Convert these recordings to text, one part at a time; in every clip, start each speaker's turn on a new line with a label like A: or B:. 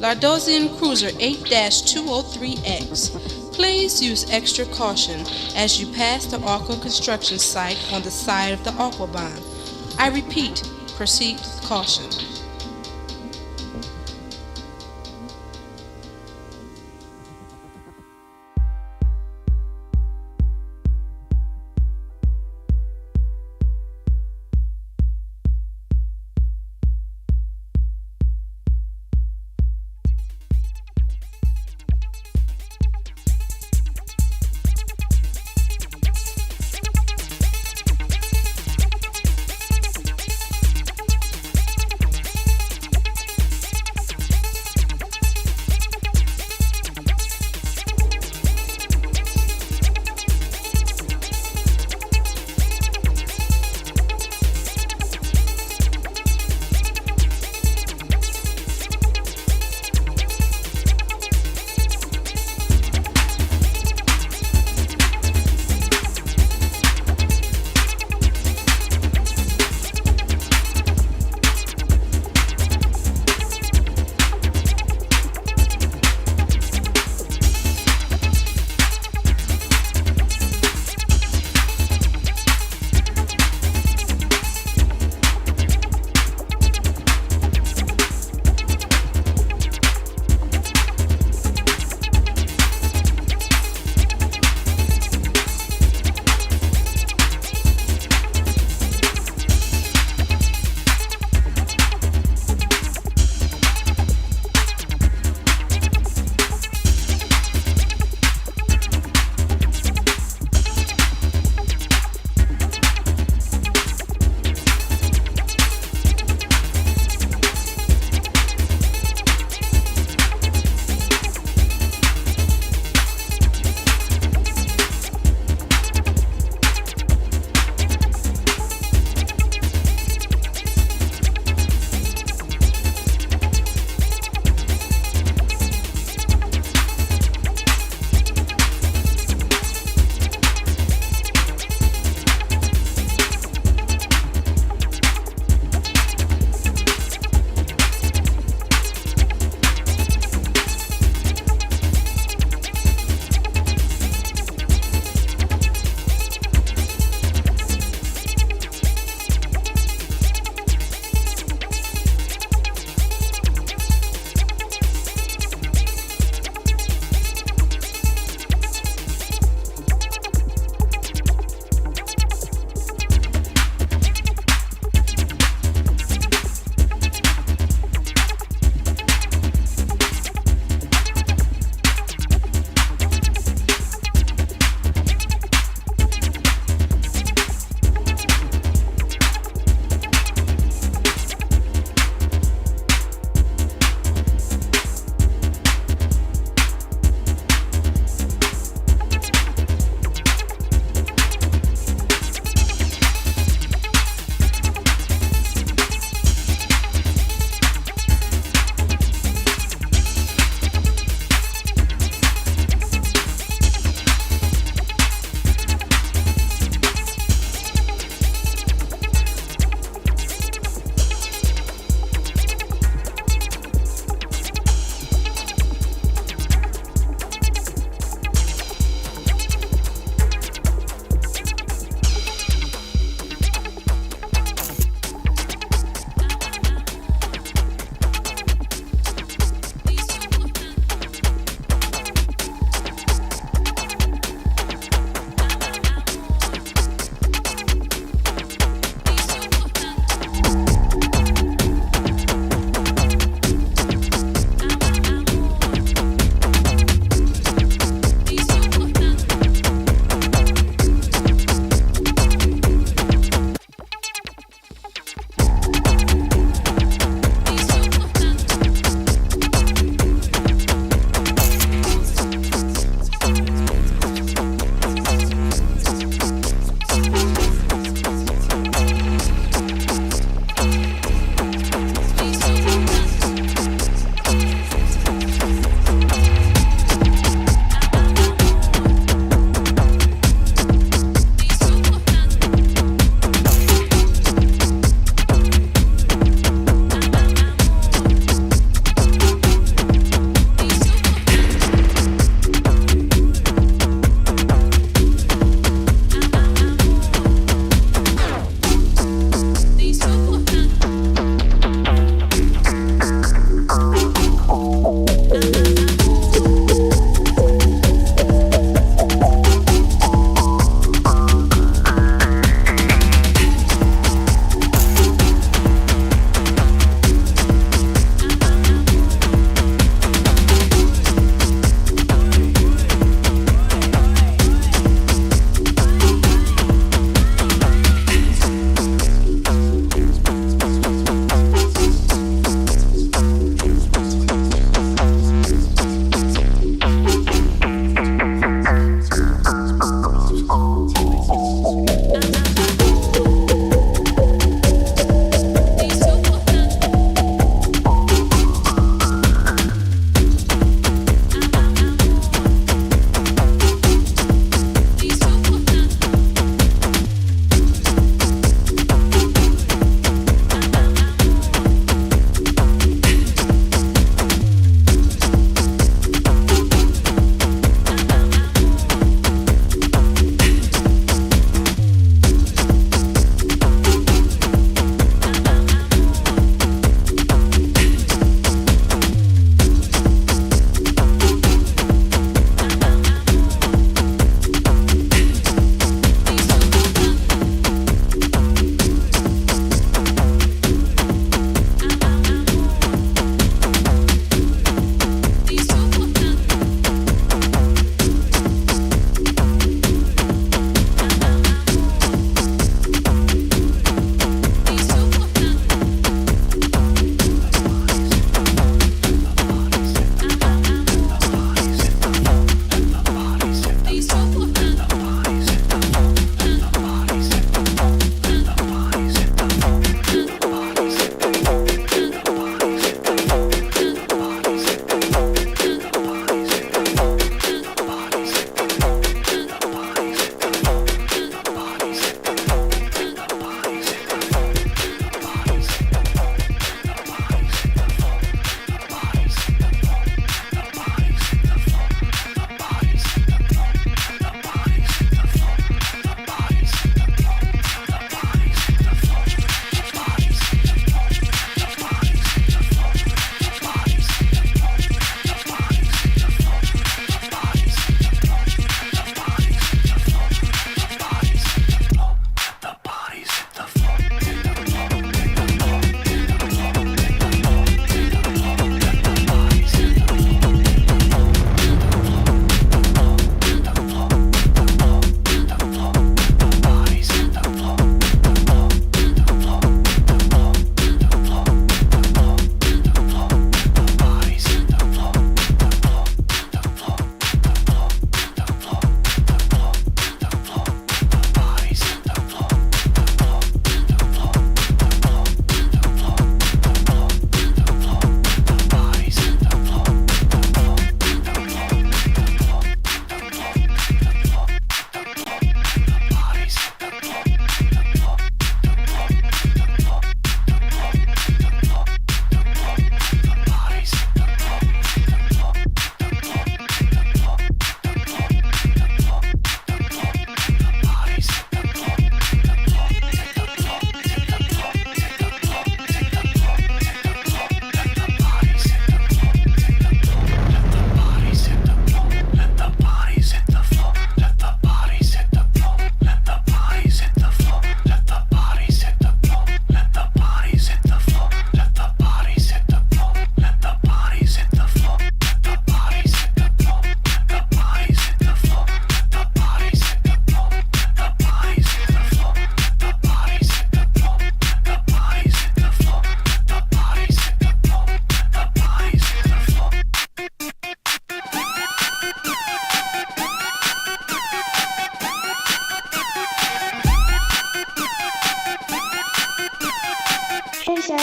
A: Lardosian Cruiser 8-203X. Please use extra caution as you pass the Aqua construction site on the side of the Aquabahn. I repeat, proceed with caution.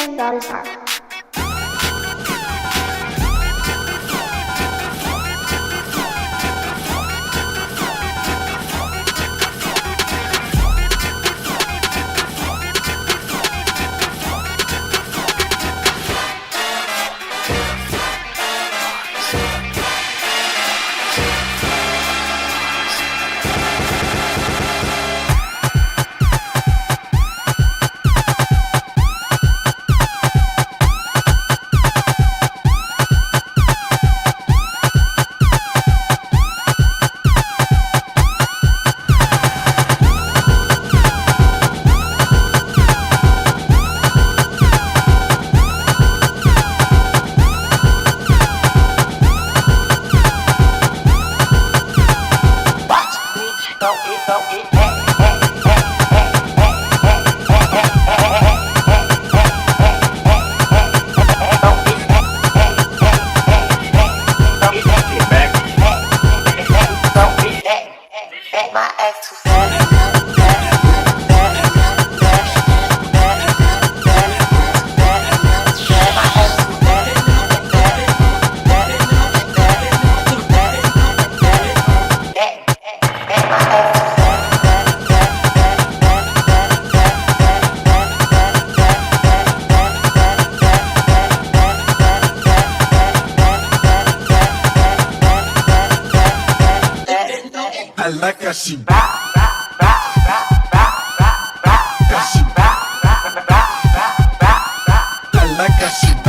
B: Miss Daughter's Heart.
C: I like how she I like how she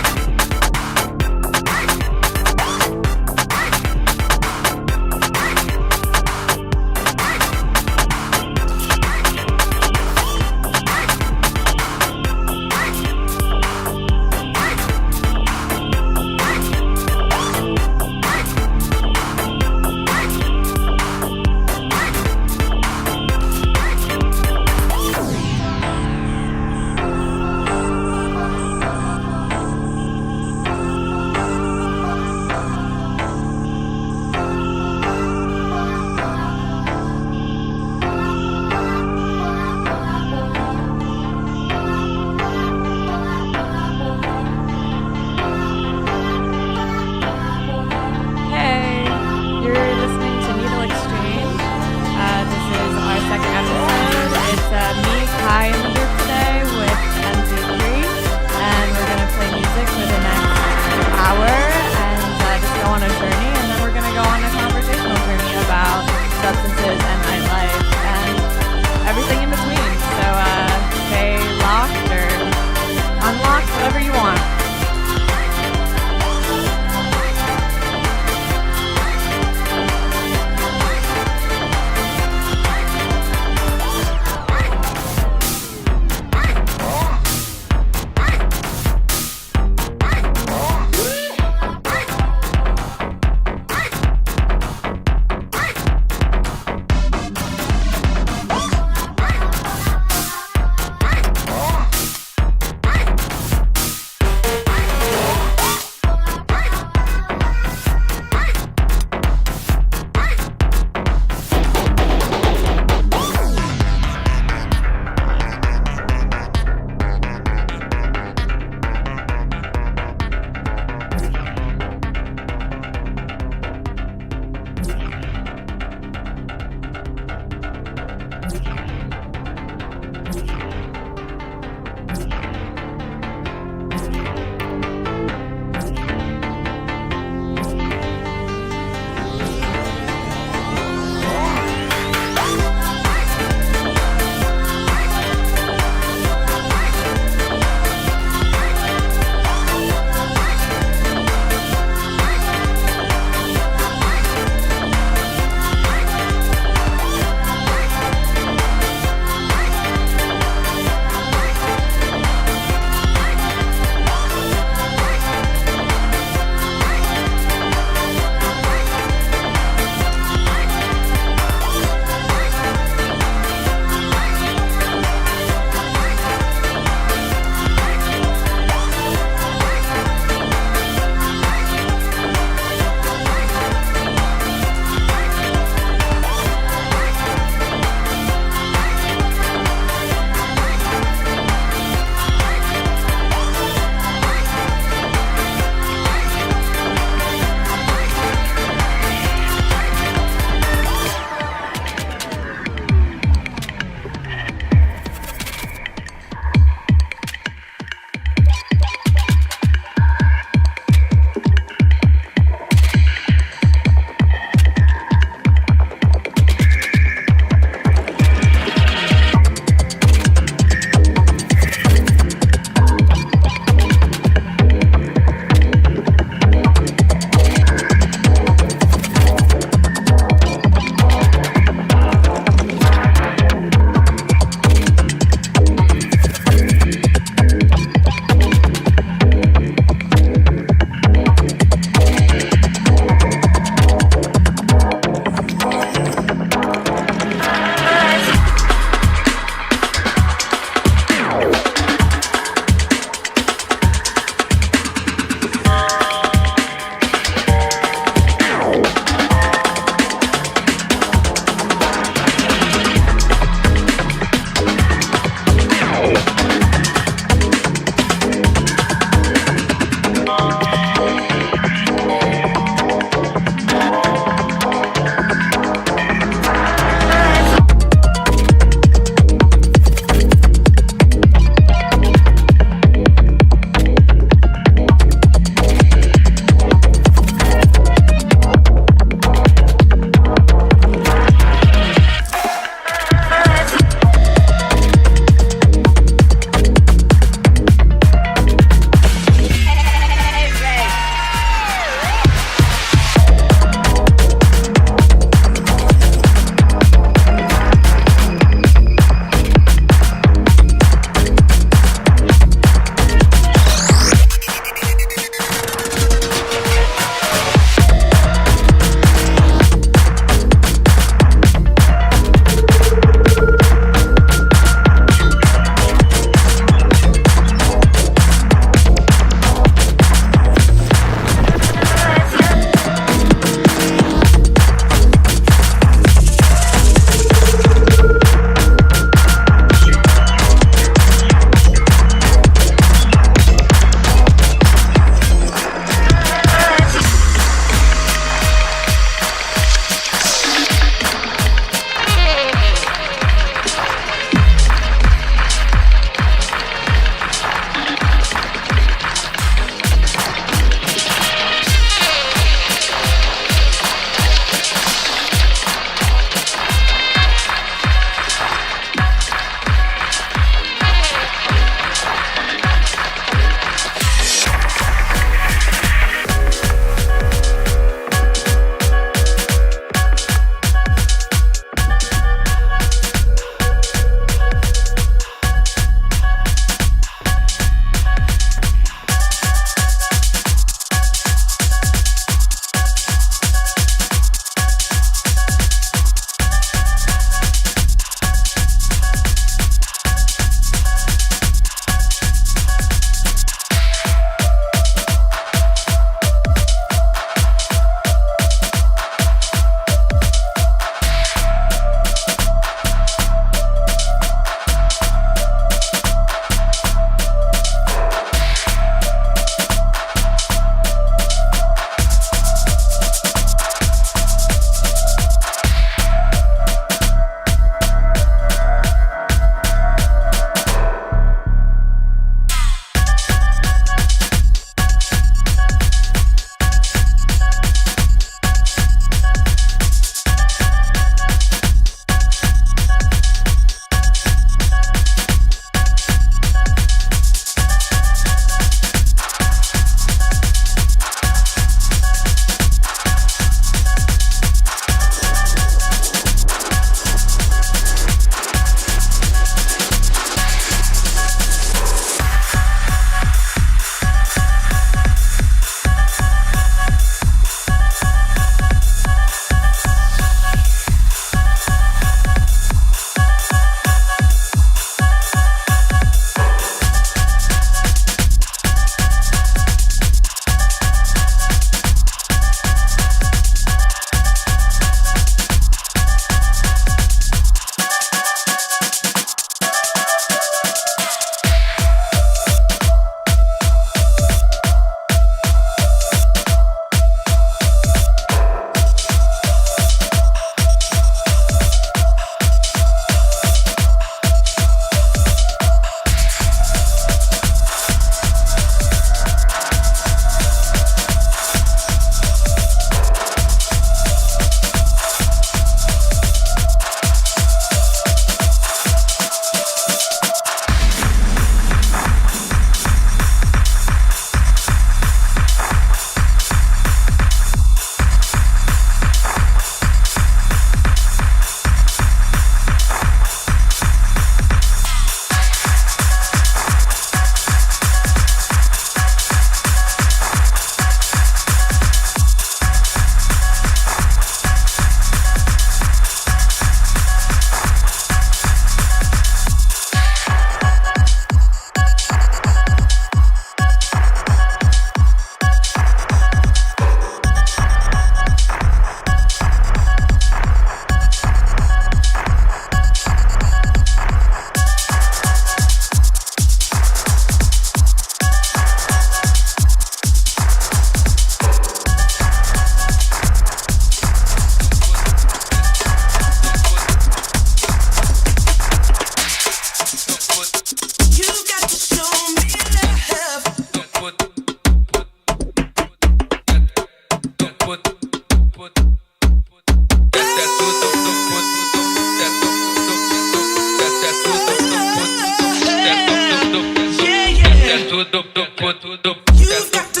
B: You've got to show me love. You've got to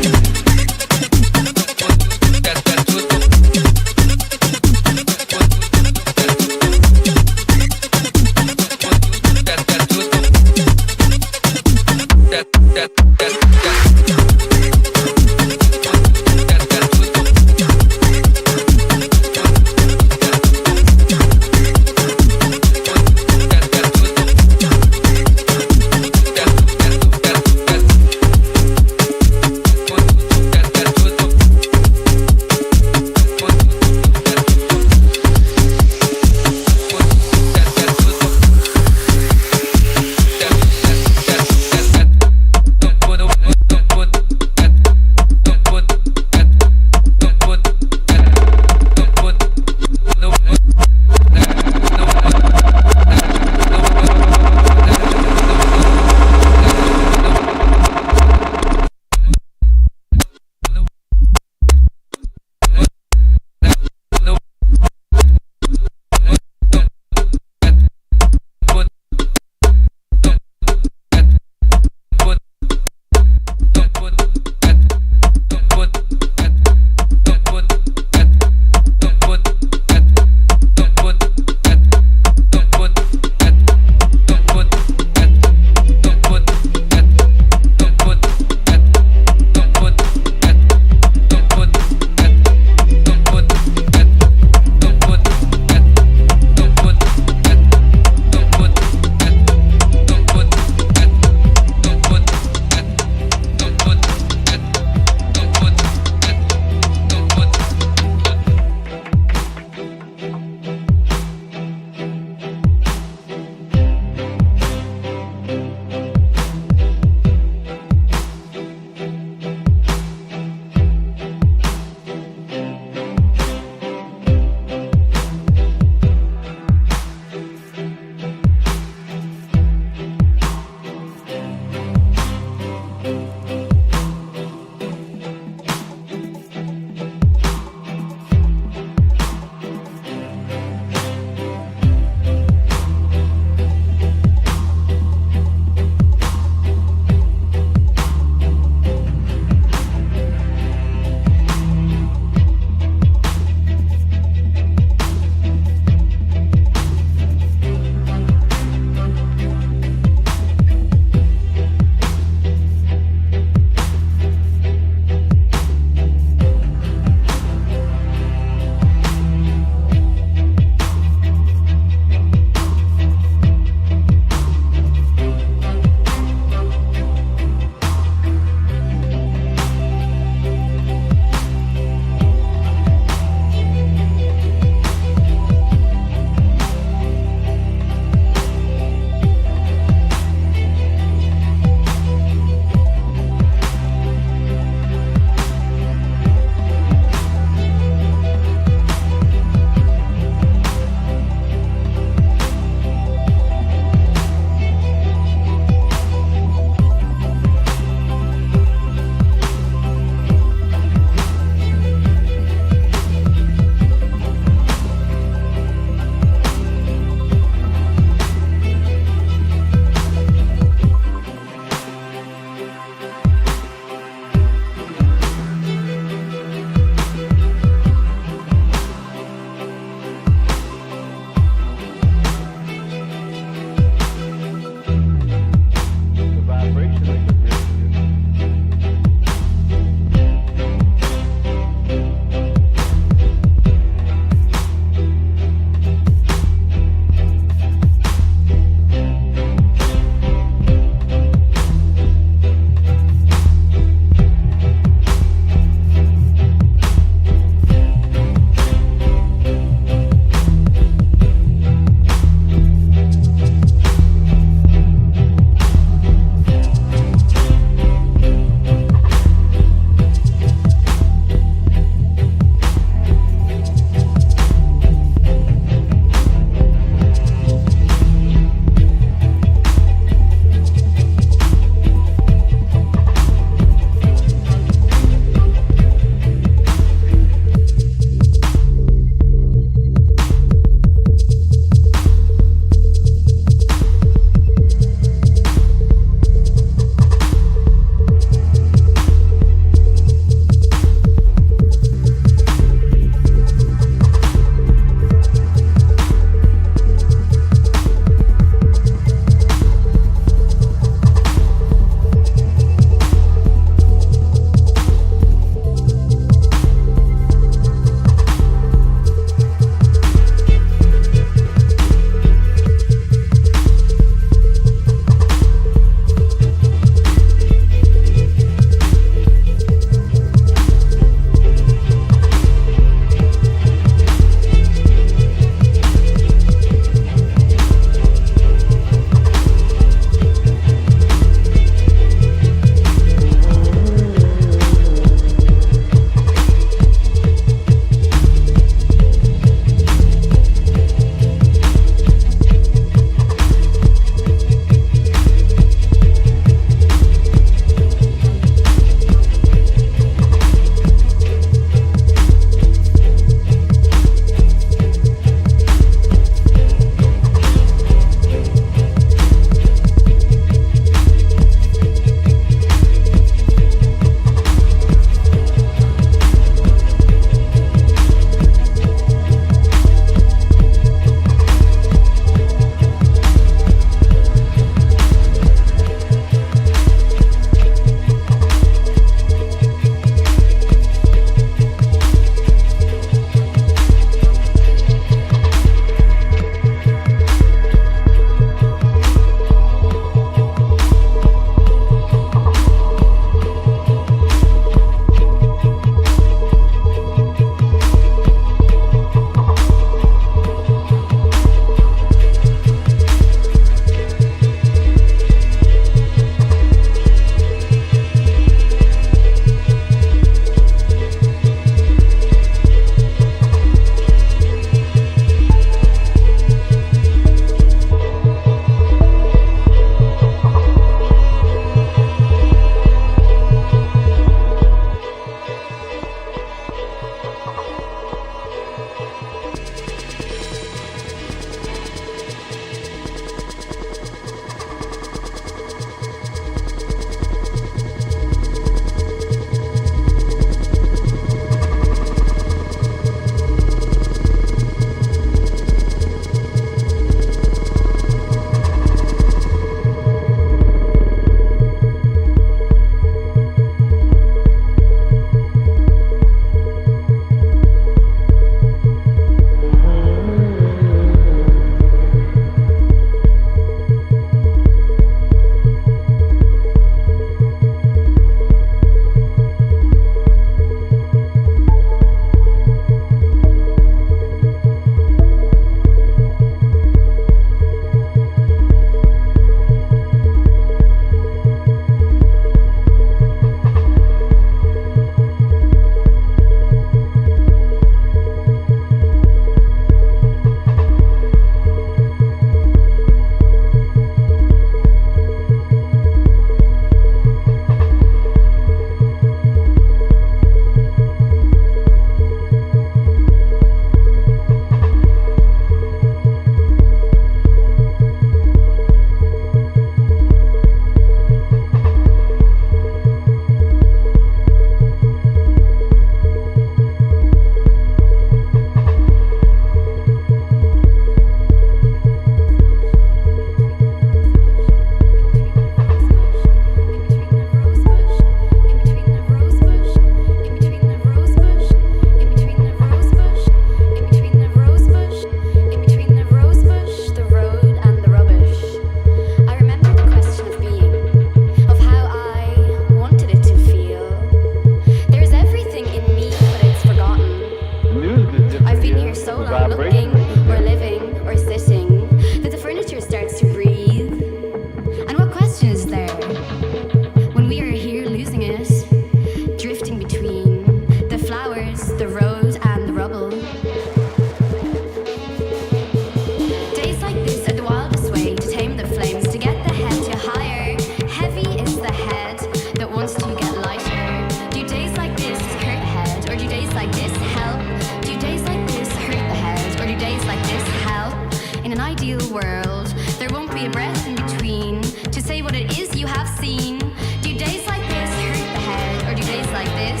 D: between to say what it is you have seen. Do days like this hurt the head, or do days like this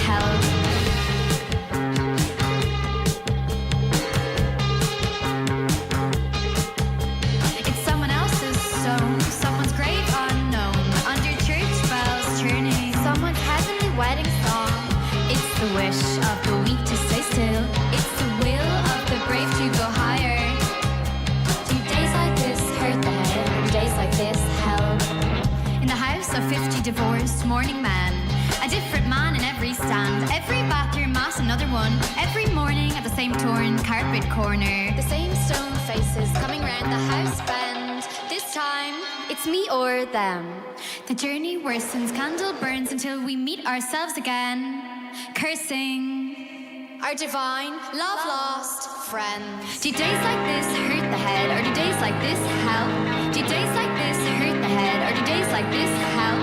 D: hell? It's someone else's stone, someone's grave unknown, under church bells turning, someone's heavenly wedding song. It's the wish of the weak to stay still, it's the will of the brave to go higher. Do days like this hurt the head, or do days like this hell? In the house of 50 divorced mourning men, a different man in every stand, every bathroom mat another one, every morning at the same torn carpet corner, the same stone faces coming round the house bend. This time it's me or them. The journey worsens, candle burns until we meet ourselves again, cursing our divine love lost friends. Do days like this hurt the head, or do days like this help? Do days like this hurt the head, or do days like this help?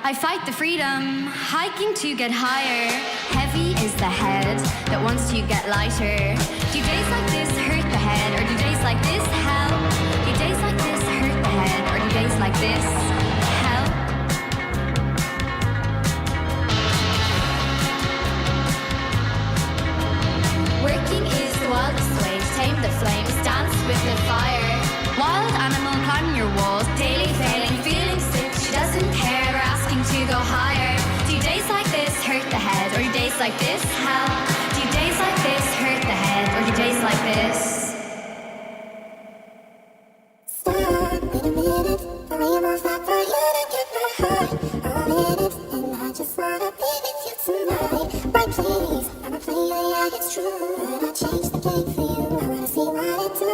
D: I fight the freedom, hiking to get higher. Heavy is the head that wants to get lighter. Do days like this hurt the head, or do days like this help? Do days like this hurt the head, or do days like this help? Working is the wildest way to tame the flames, dance with the fire. Wild animal climbing your walls, daily failing, feeling sick. She doesn't care, we're asking to go higher. Do days like this hurt the head, or do days like this help? Do days like this hurt the head, or do days like this?
E: Stop, wait a minute. The way you move that for you to get my heart. I'm in it, and I just wanna be with you tonight. Right, please, I'm a player, yeah, it's true. But I changed the game for you. I wanna see what it do.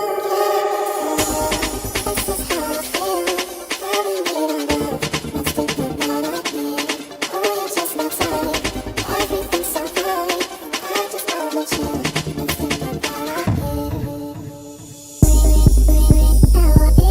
E: This is how I feel. Every minute I love. Let's take the night with me. Oh, you're just my type. Everything's so right. I just wanna chill. Let's take the night with me. This is how I feel.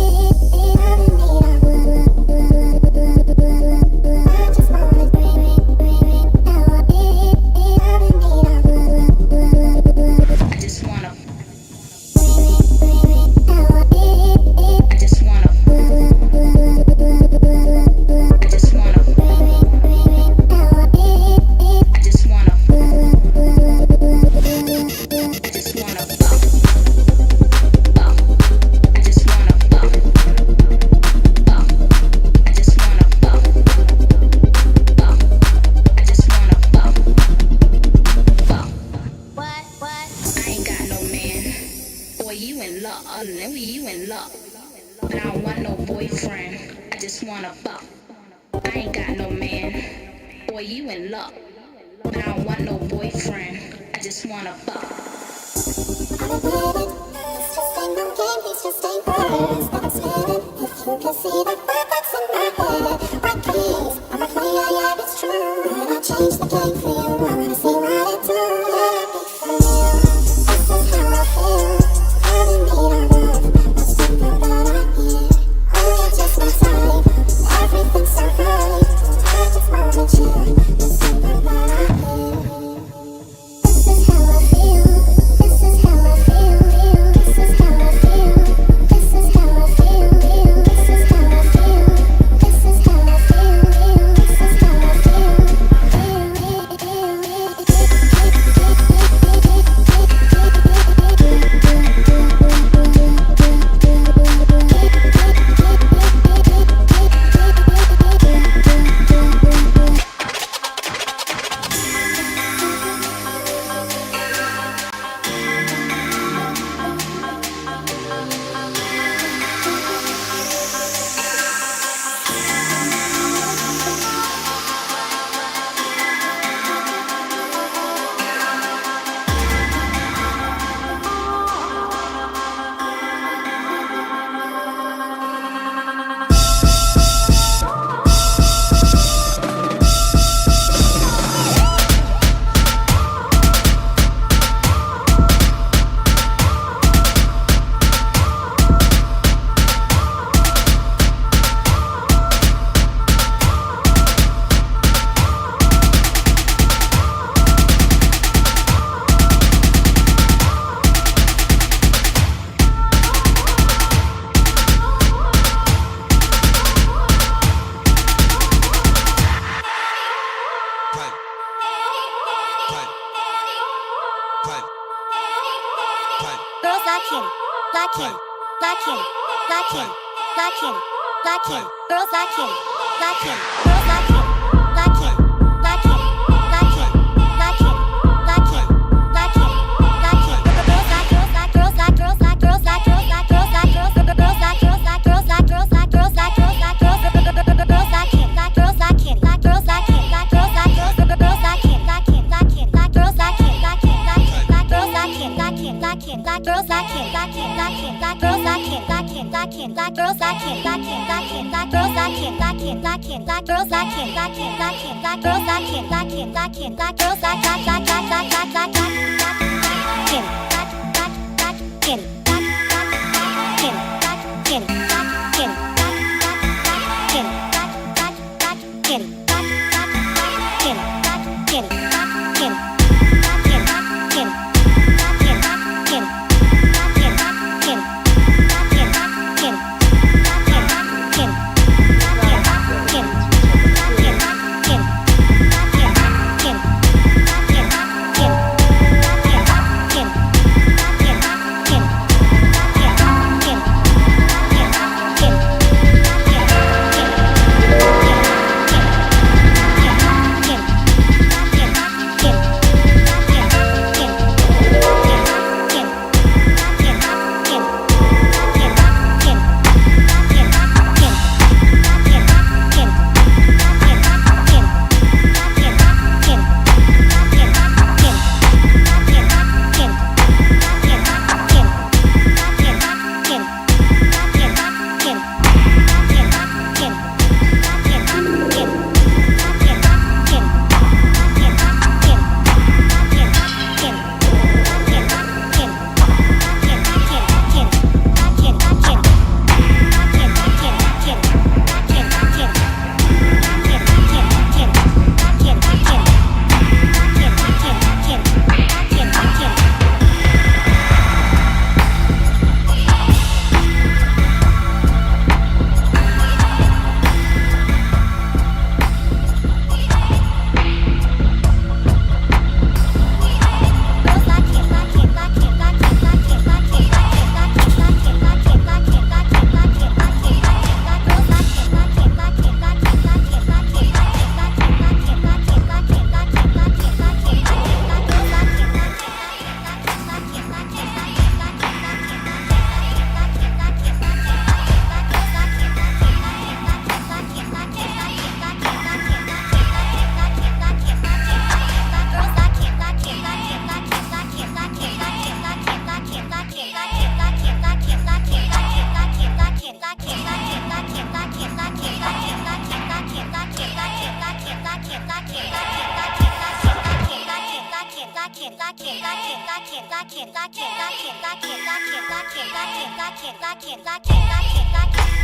E: Lakin, Lakin, Lakin, Lakin, Lakin, girls Lakin, Lakin, girls Lakin, Lakin, Lakin, Lakin, Lakin, Lakin, Lakin, Lakin, girls like girls like girls like girls like girls like girls like girls like girls girls like girls like girls like girls like girls like girls like girls girls like him like girls like him like girls like him like girls like girls girls like him like him like him like girls like him like him like him like girls like him like him like him like girls like him like him like him like girls like him like him like him like girls like him like him like him like girls like him like him like him like girls like him like him like him like girls like him like him like him like girls like him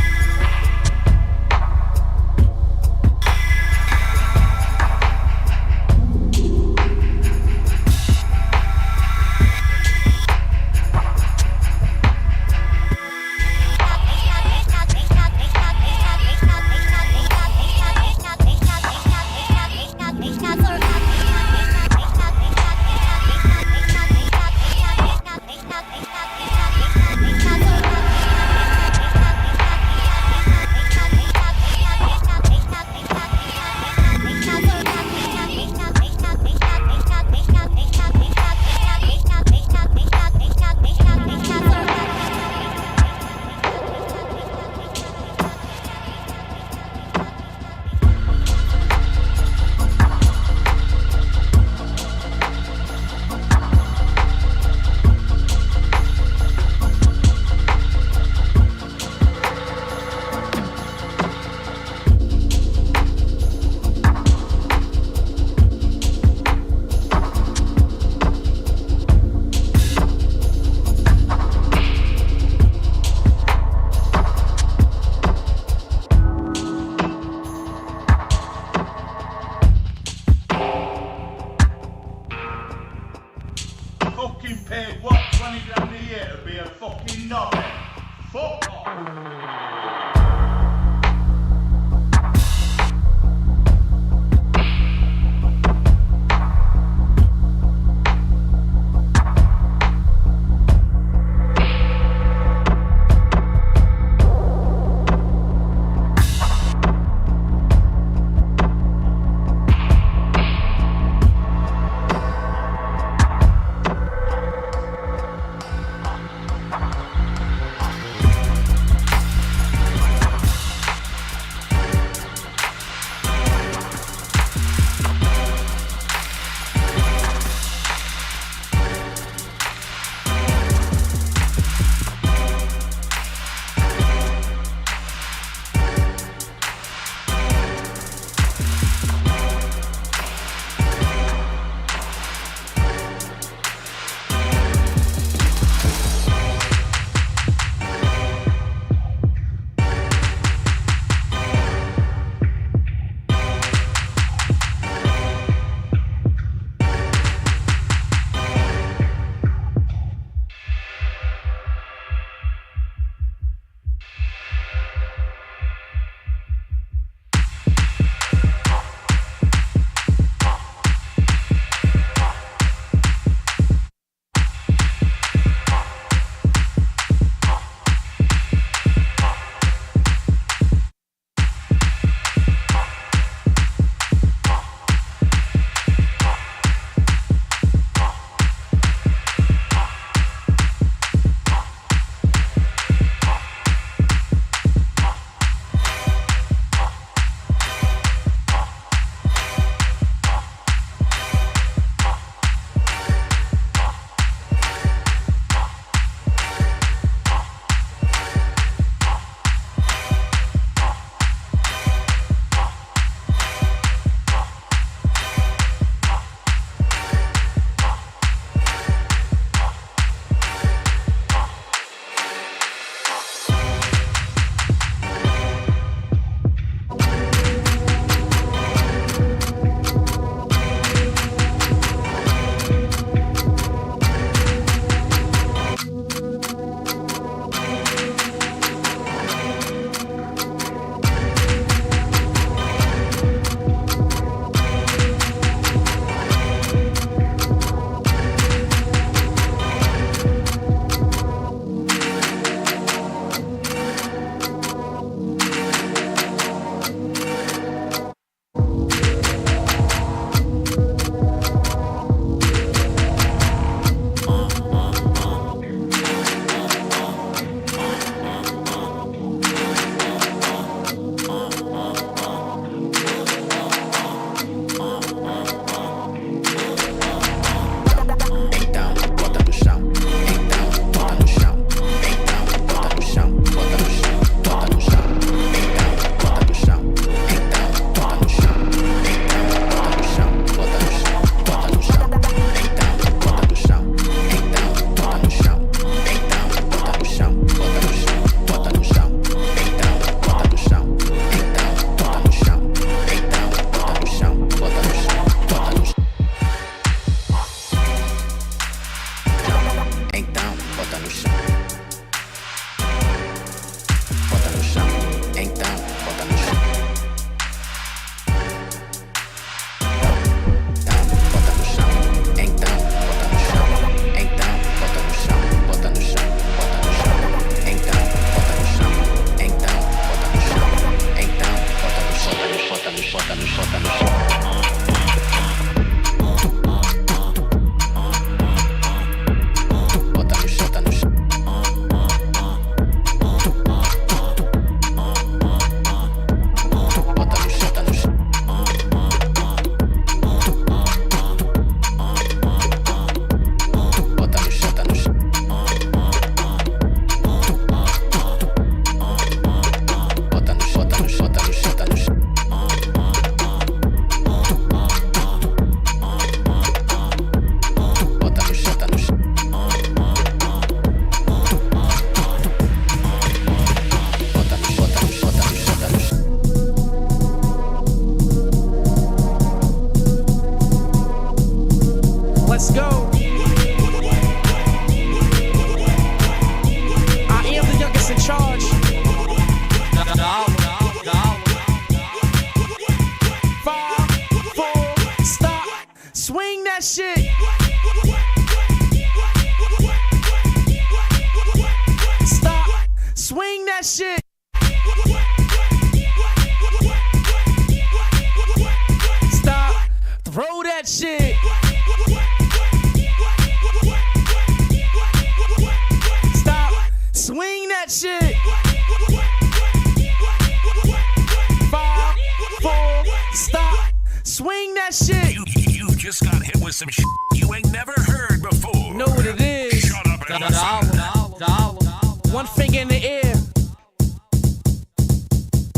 F: that shit.
G: You just got hit with some shit you ain't never heard before.
F: Know what it is.
G: Shut up and listen.
F: One finger in the air.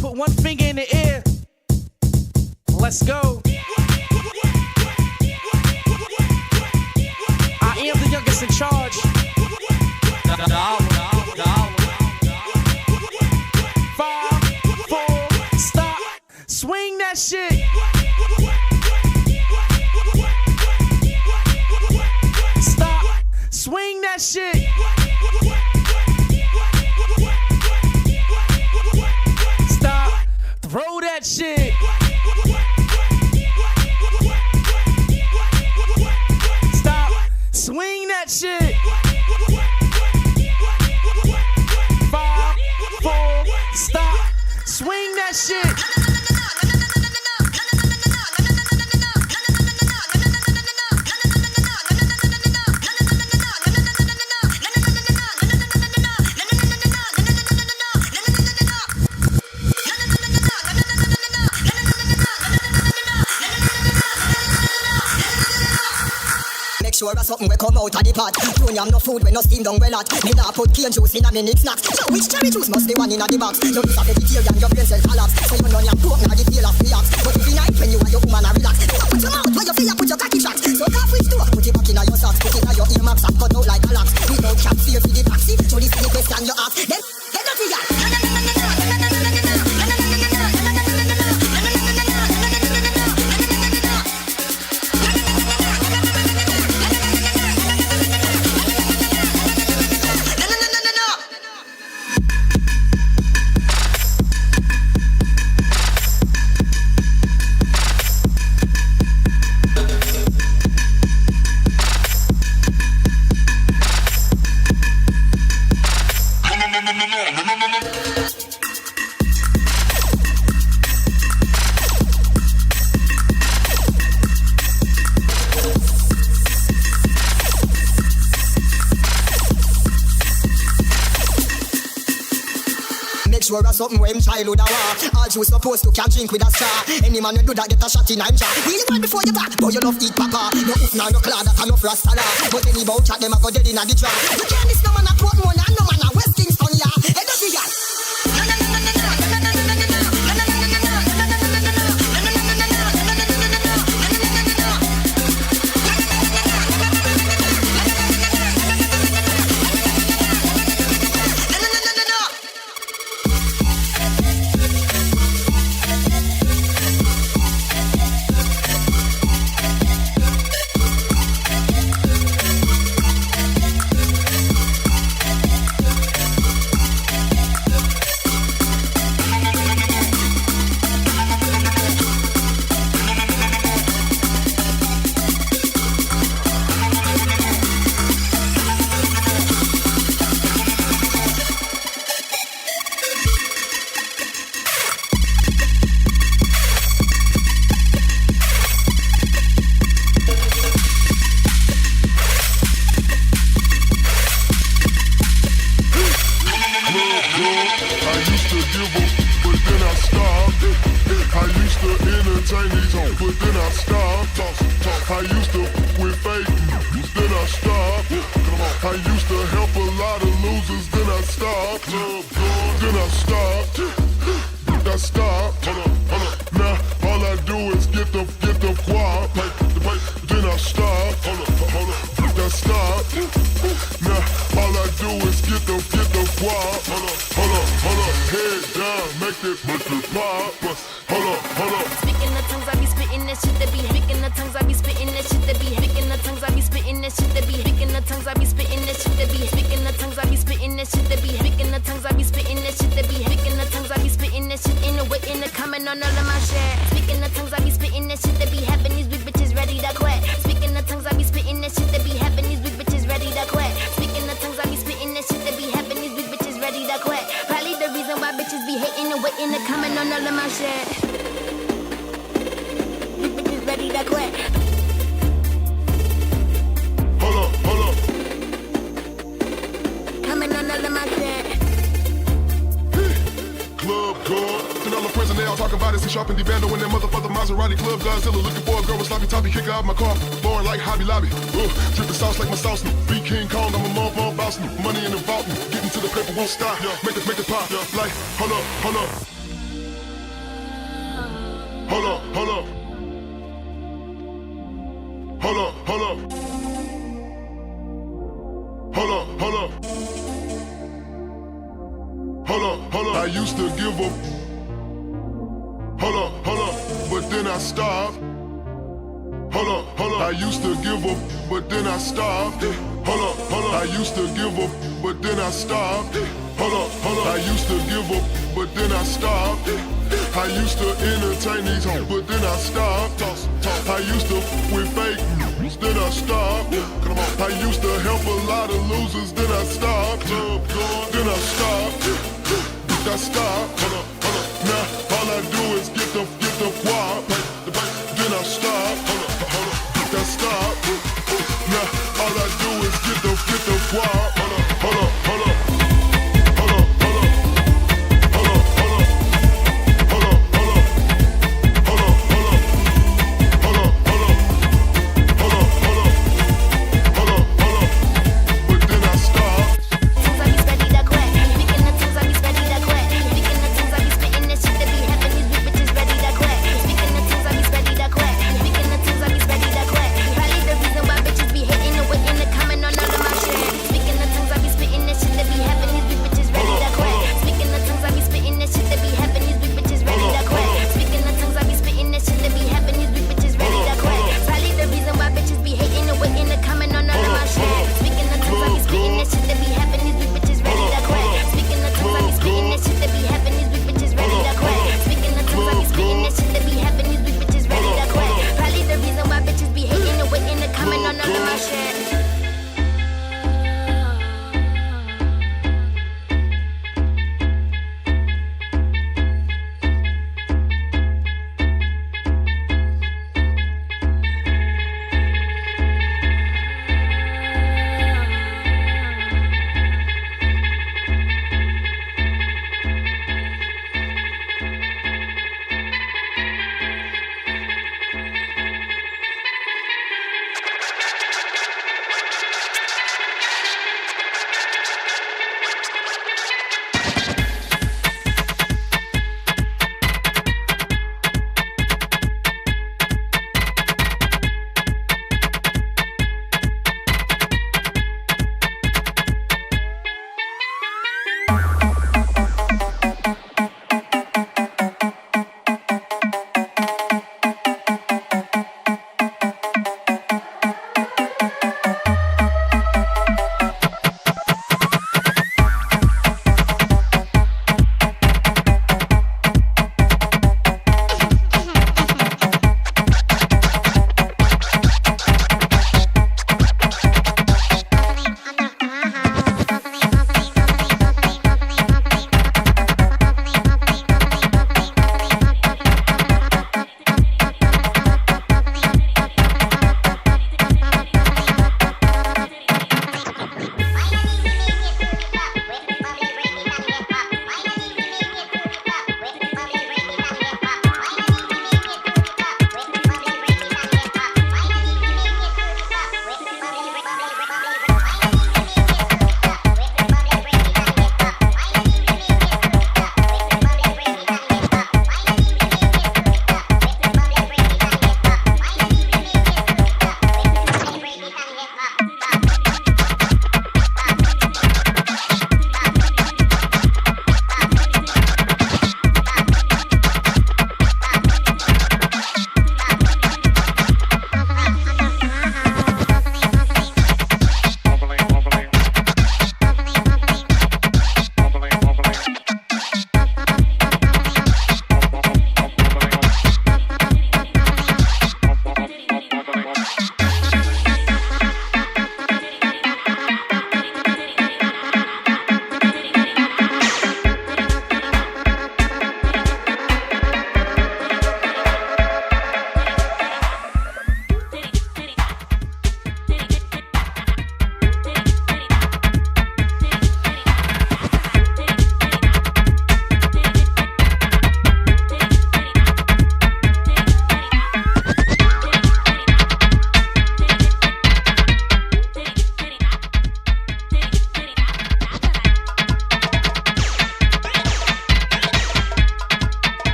F: Put one finger in the air. Let's go. I am the youngest in charge. 5, 4, stop. Swing that shit. Stop. Swing that shit. Stop. Throw that shit. Stop. Swing that shit. 5, 4, stop. Swing that shit.
H: Sure as something will come out of the pot. Don't have no food when no steam down well hot. Me nah put cane juice in a minute snacks. So which cherry juice must be one in a the box? You is a vegetarian, your brain cell collapse. So you know your pork now the feel of the ox. But if you night when you are your woman a relax, put your mouth where you feel you put your cocky shots. So half which door, put it back in your socks. Put it in your earmarks and cut out like a lax. Without cap fear for the taxi. So this is the question you ask. Then not the yard. Sure as something where him childhood a war. All you supposed to can drink with a straw. Any man who do that get a shot in him jaw. Really want before you talk, but you love eat papa. No hoof now, no claw, that enough rasta la. But any bout chat them a go dead in a the trap. You can't miss no man a Portmore and no man a West Kingston ya. Hey, does he ya?
I: Club good. Then all the friends and they all talking about it. See Sharp and D-Bando in that motherfucker Maserati Club. Godzilla looking for a girl with sloppy toppy. Kick her out my car, boring like Hobby Lobby. Dripping sauce like my sauce. Be King Kong, I'm a motherfucker boss. Money in the vault, getting to the paper won't stop. Make it pop. Like, hold up. Hold up. Hold up. Hold up. Hold up. Hold up. I used to give up. Hold up. But then I stopped. Hold up. I used to give up, but then I stopped. Hold up. I used to give up, but then I stopped. Hold up. I used to give up, but then I stopped. I used to entertain these hoes, but then I stopped. I used to with fake news, then I stopped. I used to help a lot of losers, then I stopped. Then I stopped. I stopped. Now all I do is get the guap. Then I stop. I stop. Now all I do is get the guap. Hold up.
D: Things I be spready that quick. Picking the things I be spready that quick. Picking the things I be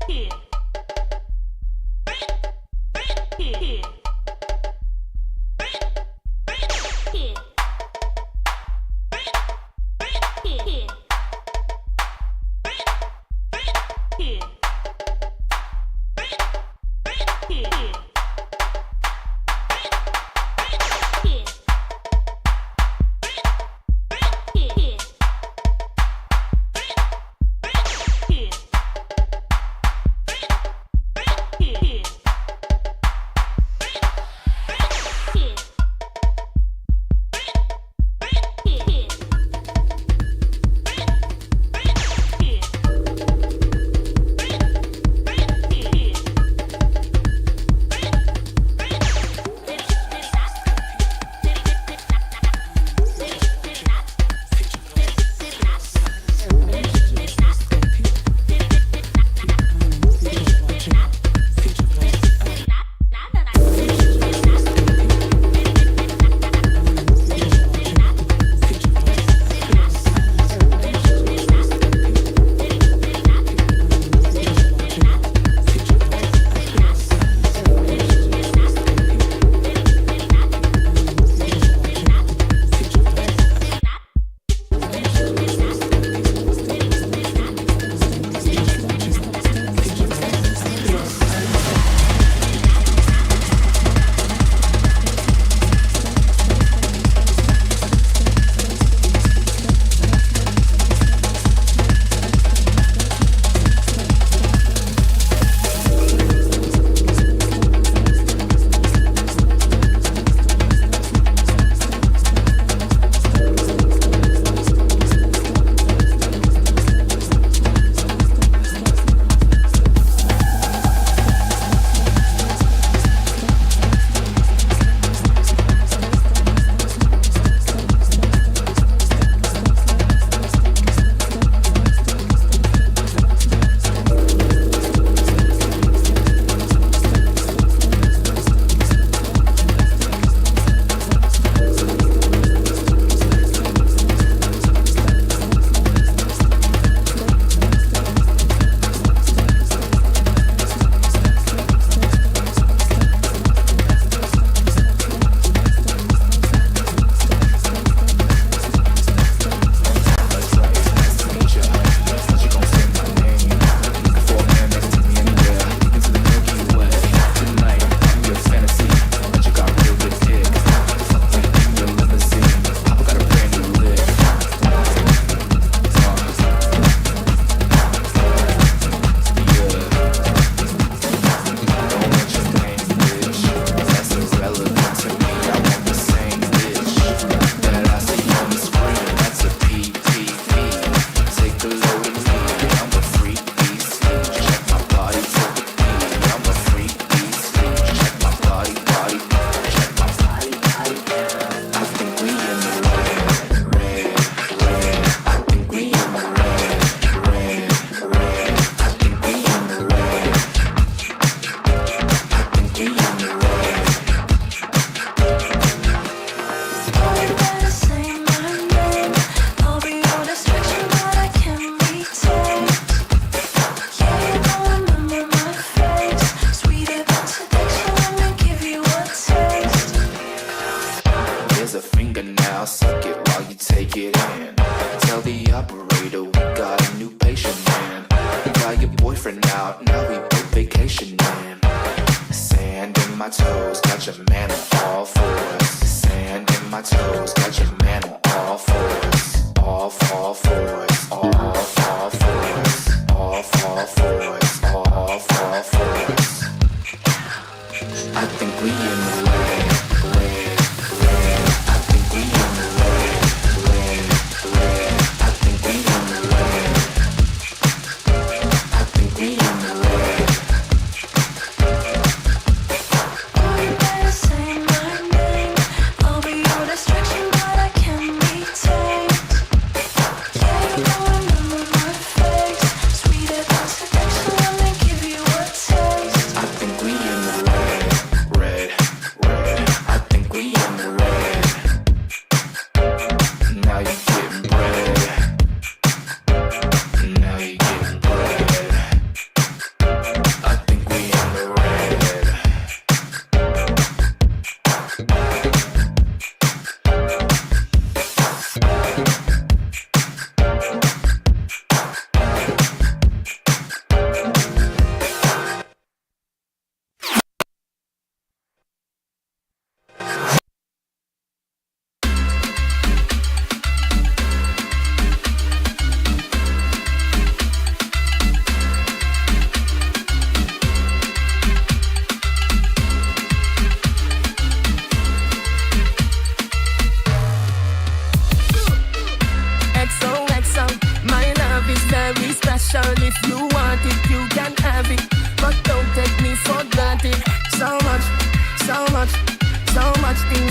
E: Seduction.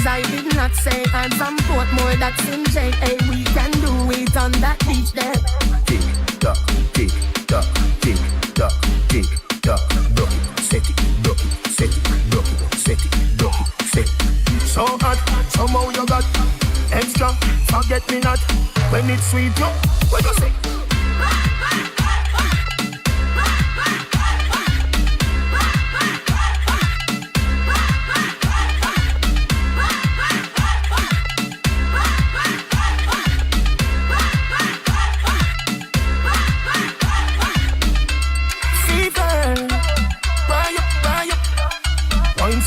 J: I did not say. I'm from Portmore, that's in J. Hey, we can do it on that beach there.
F: Tick tock, tick tock, tick tock, tick tock. Broke it, set it, broke it, set it, broke it, set it, broke it, set it. So hot, somehow you got extra. Forget me not when it's sweet. Yo, what you say?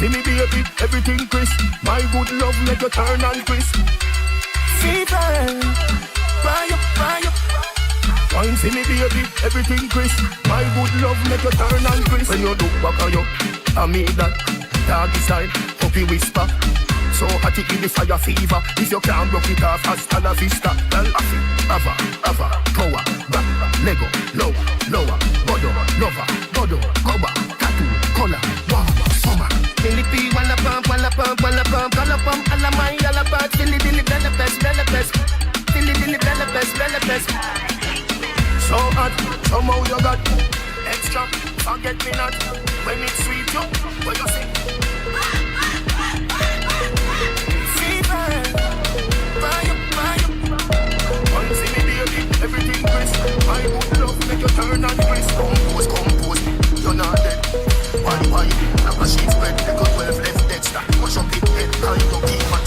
F: See me baby, everything crisp. My good love make you turn and crisp. Fever, fry up. Wine see me baby, everything crisp. My good love make you turn and crisp. When you look back at you, I mean that doggy style, puppy whisper. So hot it in the fire fever. If you can't broke it off, hasta la vista. Well, ava, power, back, lego, lower, bodo, lover, cover, tattoo, color, wow, summer. Philippi, walla pump, color pump, alla my, alla part, dilly, bella pest. So hot, somehow you got extra, forget me not, when it's sweet, yo, what you say? Fever, fire, one see me baby, everything crisp, my good love make you turn and crisp, compose, you're not dead. Why? Now a sheet spread, they got 12 left Dexter. Wash up it head, kind of keep my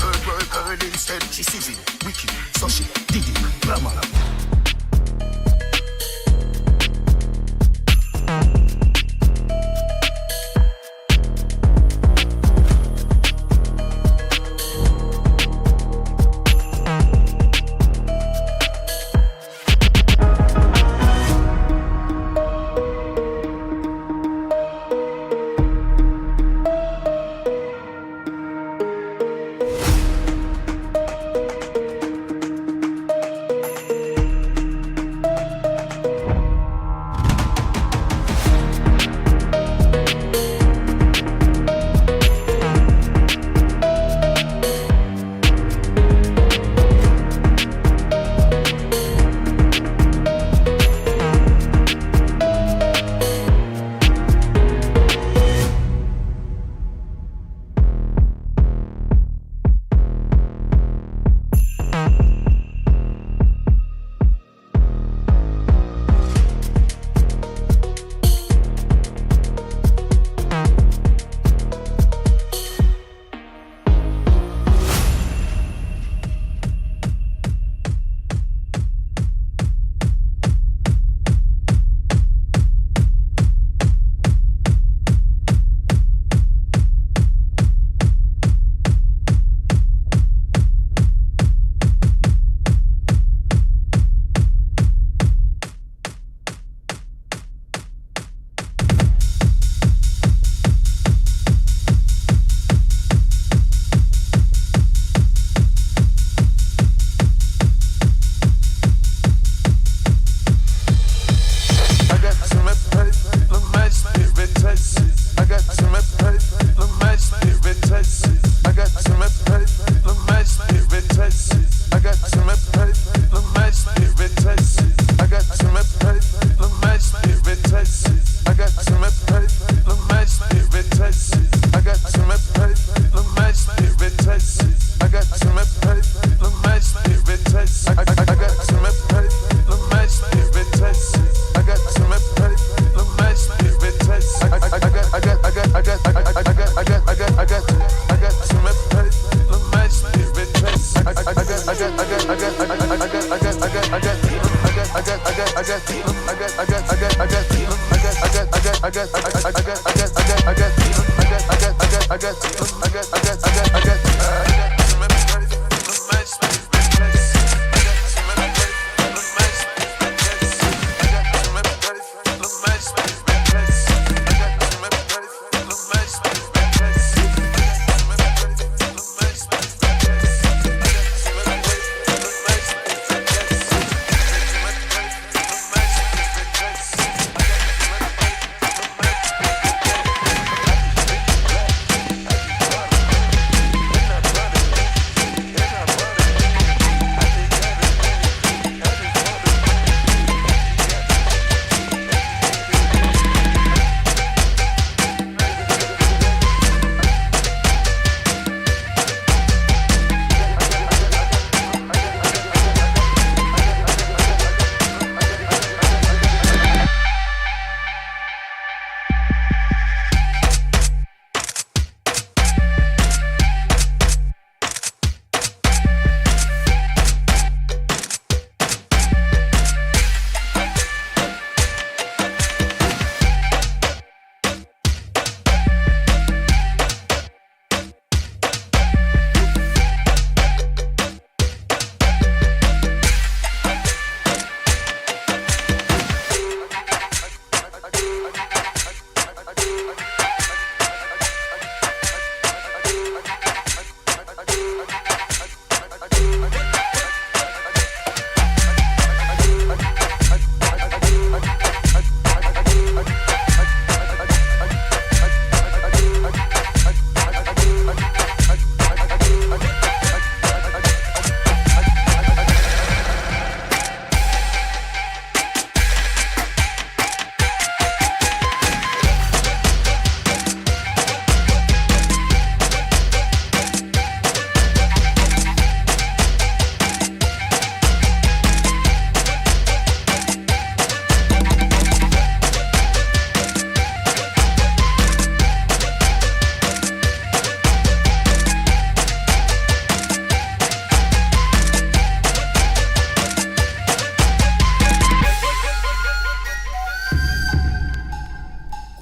F: girl instead. She civil, wicked, so she did it, glamour.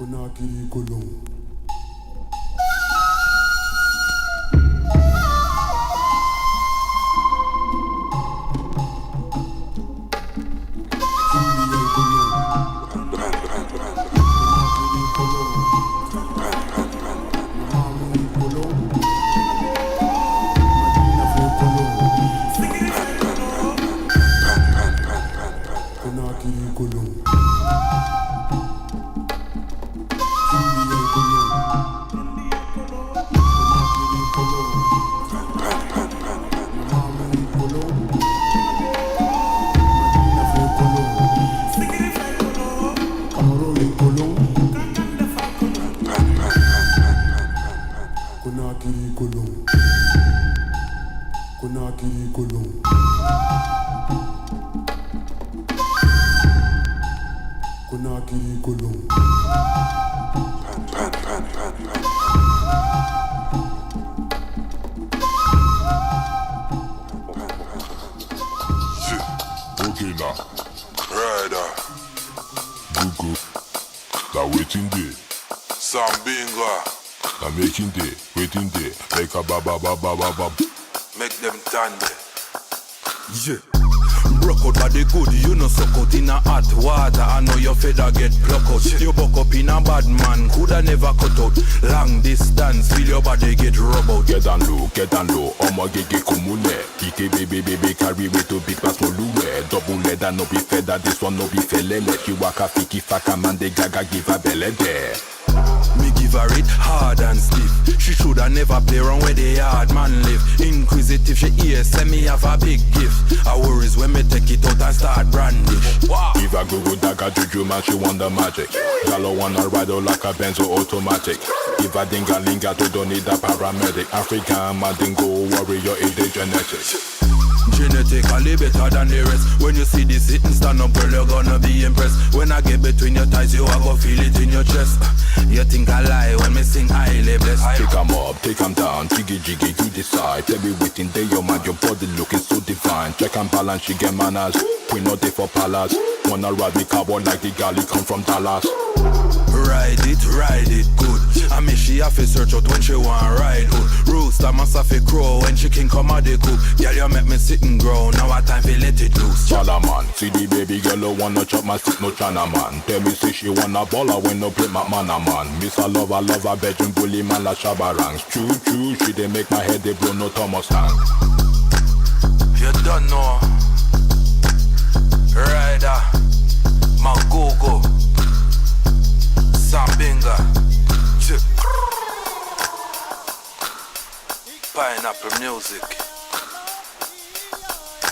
F: Conakry, Colomb.
K: Make them done there. Yeah. Broke out body good, you know suck out in a hot water. I know your feather get plucked out. You buck up in a bad man, coulda never cut out. Long distance, feel your body get rub out.
L: Get on low, I'ma get kumule. Kike baby, carry way to big pass moluwe. Double leather, no be feather, this one no be felele. She waka fiki faka man, they gaga give a belly there.
K: Me give her it hard and stiff. She shoulda never play around where the hard man live. Inquisitive, she hear say me have a big gift. I worries when me take it out and start brandish.
L: Wow. Give her Google dagger juju man, she want the magic. Galo wanna ride out like a Benzo automatic. Give her dinga-linga to don't need a paramedic. African mandingo warrior, it is genetics.
K: Genetically better than the rest. When you see this sitting stand up, girl, you're gonna be impressed. When I get between your thighs, you are gonna feel it in your chest. You think I lie when me sing highly blessed.
L: Take 'em up, take 'em down, jiggy, you decide. Tell me waiting there, your man, your body looking so divine. Check and balance, she get manners. We not there for palace. Wanna ride me cowboy like the galley come from Dallas.
K: Ride it good. I mean she have to search out when she want ride hood. Rooster must have to crow when she can come out the coop. Girl, you make me sit and grow, now I time to let it loose.
L: Chala man, see the baby girl who wanna chop my stick, no chana man. Tell me say she wanna baller when no play my mana man. Miss a lover, bedroom bully man la shabarangs. Choo, she dey make my head they blow no Thomas Hank.
K: You don't know. Rider, my go-go. Sambinga, pineapple music.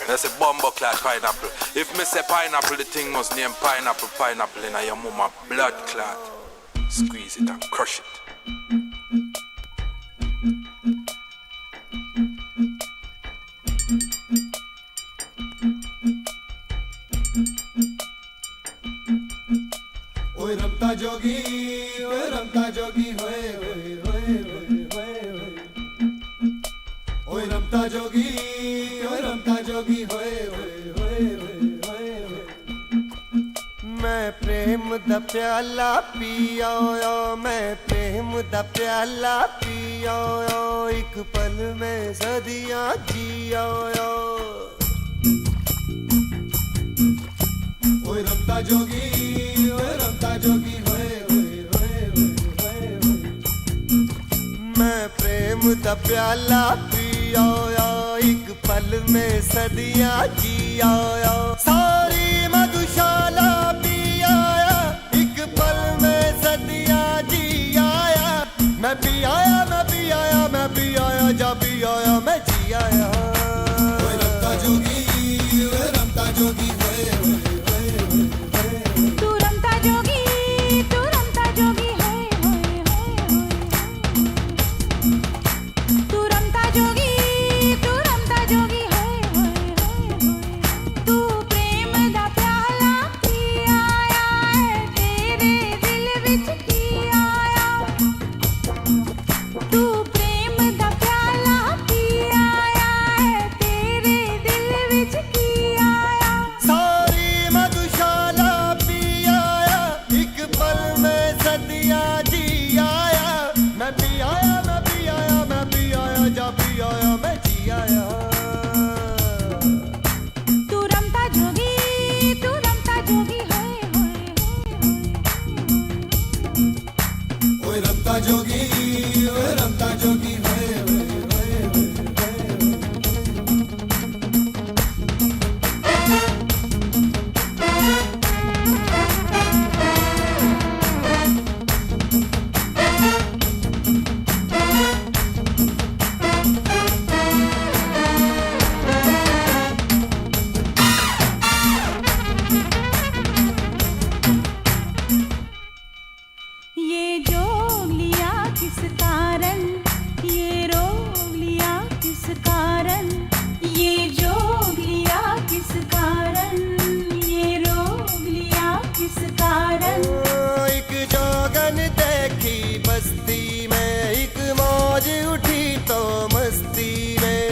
K: That's a bumbo clad pineapple. If me say pineapple, the thing must name pineapple in your mama blood clot. Squeeze it and crush it.
F: Oi ramta jogi hoye hoye hoye hoye hoye. Oi ramta jogi hoye hoye hoye hoye hoye. मैं प्रेम दा प्याला पिया मैं प्रेम दा प्याला पिया एक पल में सदियां जिया. ओए रमता जोगी होए होए होए होए होए. मैं प्रेम दा प्याला पिया एक पल में सदियां जिया. सारी मधुशाला पिया एक पल में सदियां जिया. मैं भी आया जा भी आया मैं जी आया. ओए रमता जोगी होए होए. जोगी रमता जोगी
M: ये जोग लिया किस कारण, ये रोग लिया किस कारण, ये जोग लिया किस कारण, ये रोग लिया किस कारण।
F: एक जोगन देखी बस्ती में, एक मौज उठी तो मस्ती में।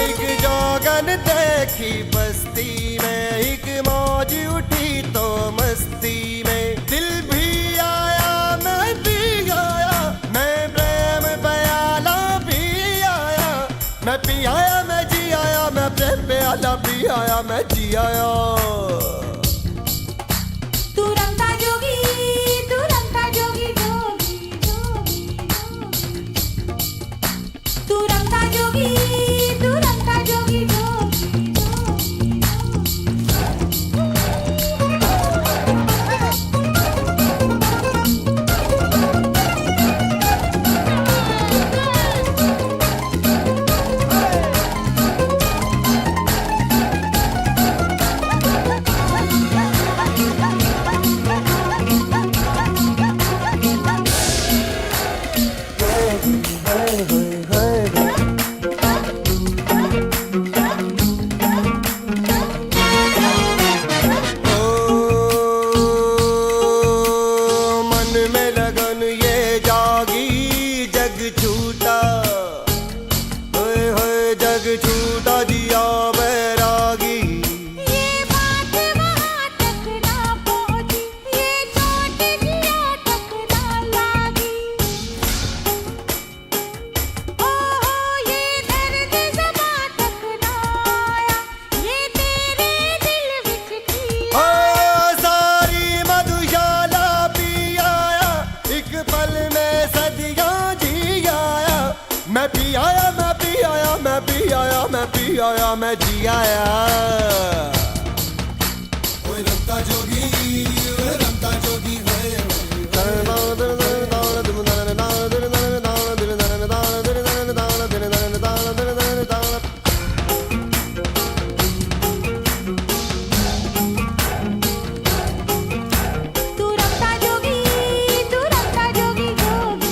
F: एक जोगन देखी बस्ती में, एक मौज उठी तो मस्ती में। दिल भी आया मैं भी आया, मैं प्रेम प्याला भी आया, मैं पी आया मैं जी आया, मैं प्रेम प्याला भी आया मैं जी आया।
M: तू रमता जोगी, तू रमता जोगी जोगी जोगी जोगी। तू रमता जोगी, तू रमता जोगी जोगी जोगी।
F: मन में लगन ये जागी जग छूटा, होए होए जग छूटा दिया बैरागी।
M: ये बात वहाँ तक ना पहुँची, ये चोट जिया तक ना लागी। ओहो ये दर्द ज़बां तक ना आया, ये तेरे दिल विच की
F: ओ सारी मधुशाला पी आया, एक पल में सदियां जी आया। मैं पी आया मैं पी आया मैं पी आया मैं पी आया मैं जी आया। ओए रमता जोगी रमता जोगी
M: तू रमता जोगी, तू रमता जोगी जोगी।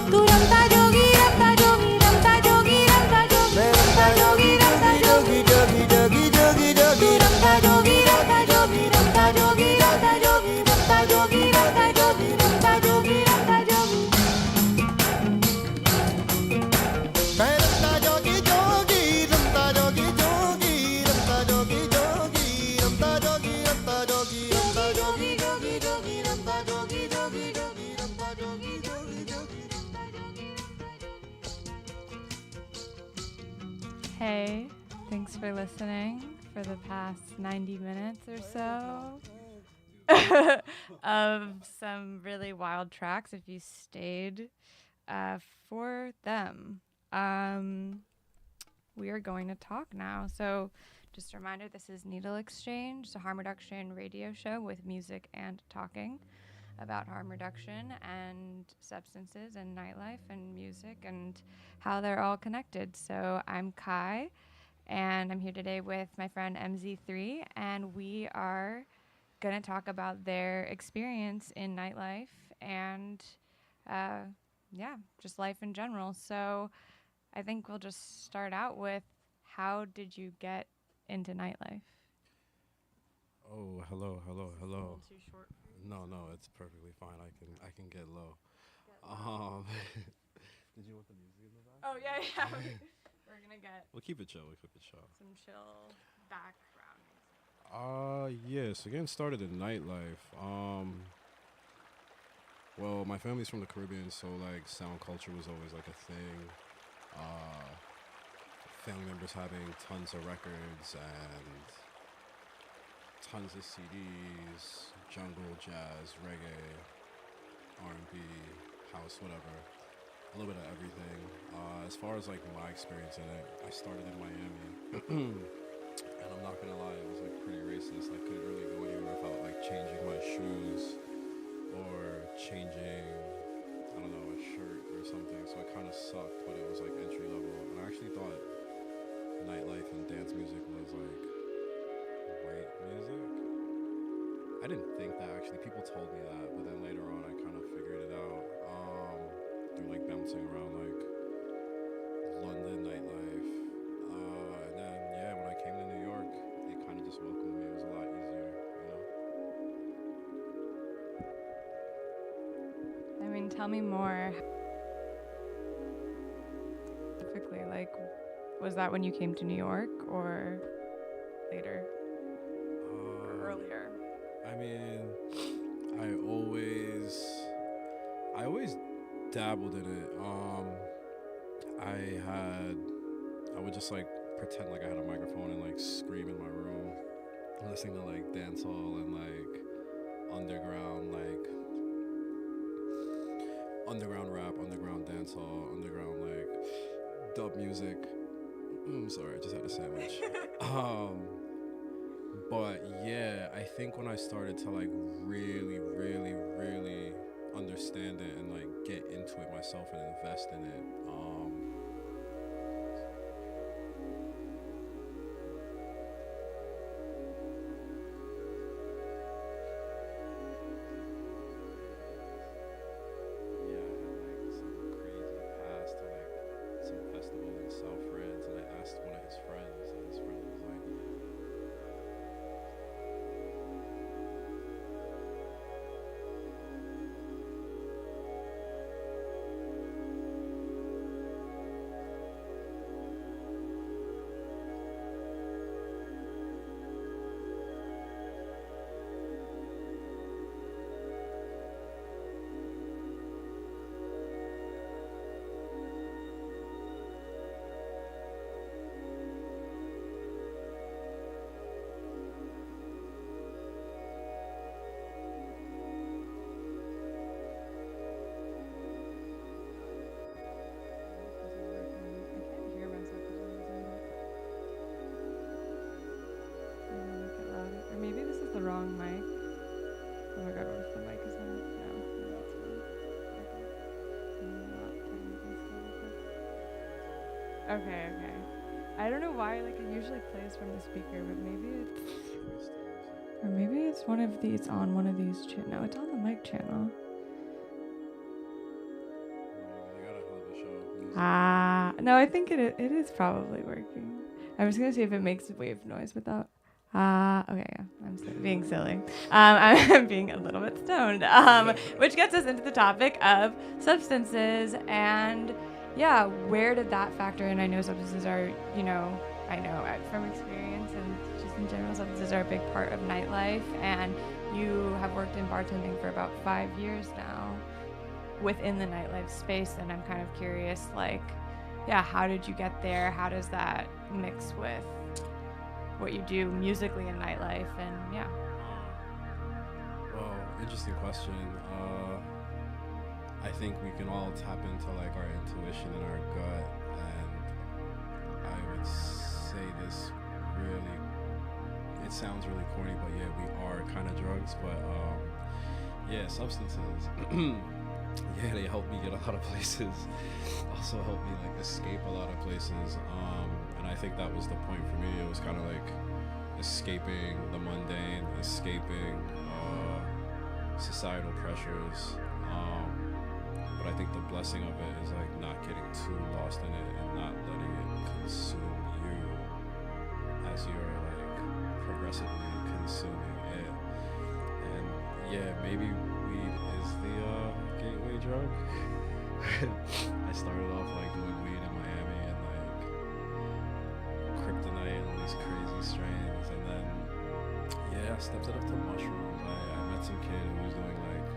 M: तू रमता जोगी रमता जोगी रमता जोगी रमता जोगी रमता जोगी रमता जोगी
F: जोगी जोगी जोगी जोगी
M: तू रमता जोगी रमता जोगी रमता जोगी रमता जोगी रमता जोगी रमता जोगी रमता जोगी रमता जोगी।
F: मैं रमता जोगी जोगी रमता जोगी जोगी रमता जोगी जोगी रमता जोगी रमता जोगी रमता जोगी जोगी जोगी रमता जोगी जोगी जोगी रमता जोगी जोगी जोगी।
N: Hey, thanks for listening for the past 90 minutes or so of some really wild tracks if you stayed for them. We are going to talk now. So just a reminder, this is Needle Exchange, it's a harm reduction radio show with music and talking about harm reduction and substances and nightlife and music and how they're all connected. So I'm Kai, and I'm here today with my friend MZ3, and we are going to talk about their experience in nightlife and, just life in general. So I think we'll just start out with, how did you get into nightlife?
O: Oh, hello.
N: Too short.
O: No, it's perfectly fine. I can get low. Did you want the music in the back?
N: Oh yeah. We're gonna get.
O: We'll keep it chill.
N: Some chill background music.
O: Yeah. So getting started in nightlife. Well, my family's from the Caribbean, so like sound culture was always like a thing. family members having tons of records and tons of CDs, jungle, jazz, reggae, R&B, house, whatever. A little bit of everything. As far as like my experience in it, I started in Miami. And I'm not gonna lie, it was like pretty racist. I couldn't really go anywhere without like changing my shoes or changing, I don't know, a shirt or something. So it kind of sucked, but it was like entry level. And I actually thought nightlife and dance music was like white music. I didn't think that actually. People told me that, but then later on I kind of figured it out through like bouncing around like London nightlife. And then yeah, when I came to New York, it kind of just welcomed me. It was a lot easier, you know?
N: I mean, tell me more. Specifically, like, was that when you came to New York or later? Or earlier?
O: I mean, I always dabbled in it. I would just like pretend like I had a microphone and like scream in my room, listening to like dancehall and like underground rap, underground dancehall, underground like dub music. Sorry, I just had a sandwich. But yeah, I think when I started to like really understand it and like get into it myself and invest in it,
N: the wrong mic. Oh my god, what if the mic is on? No, that's fine. Not technically. Okay. I don't know why, like, it usually plays from the speaker, but maybe it's one of these on one of these no, it's on the mic channel. No, I think it is probably working. I was gonna see if it makes wave noise without. Okay, yeah, I'm being silly. I'm being a little bit stoned, which gets us into the topic of substances and, yeah, where did that factor in? I know substances are, I know from experience and just in general, substances are a big part of nightlife, and you have worked in bartending for about 5 years now within the nightlife space, and I'm kind of curious, like, yeah, how did you get there? How does that mix with what you do musically in nightlife? And yeah.
O: Well, interesting question. I think we can all tap into like our intuition and our gut, and I would say this really, it sounds really corny, but yeah, we are kind of drugs, but yeah, substances. Yeah, they help me get a lot of places. Also help me like escape a lot of places. And I think that was the point for me. It was kind of like escaping the mundane, escaping societal pressures. But I think the blessing of it is like not getting too lost in it and not letting it consume you as you're like progressively consuming it. And yeah, maybe weed is the gateway drug. I started off like doing weed in Miami and like kryptonite and all these crazy strains, and then yeah, I stepped it up to mushrooms. I met some kid who was doing like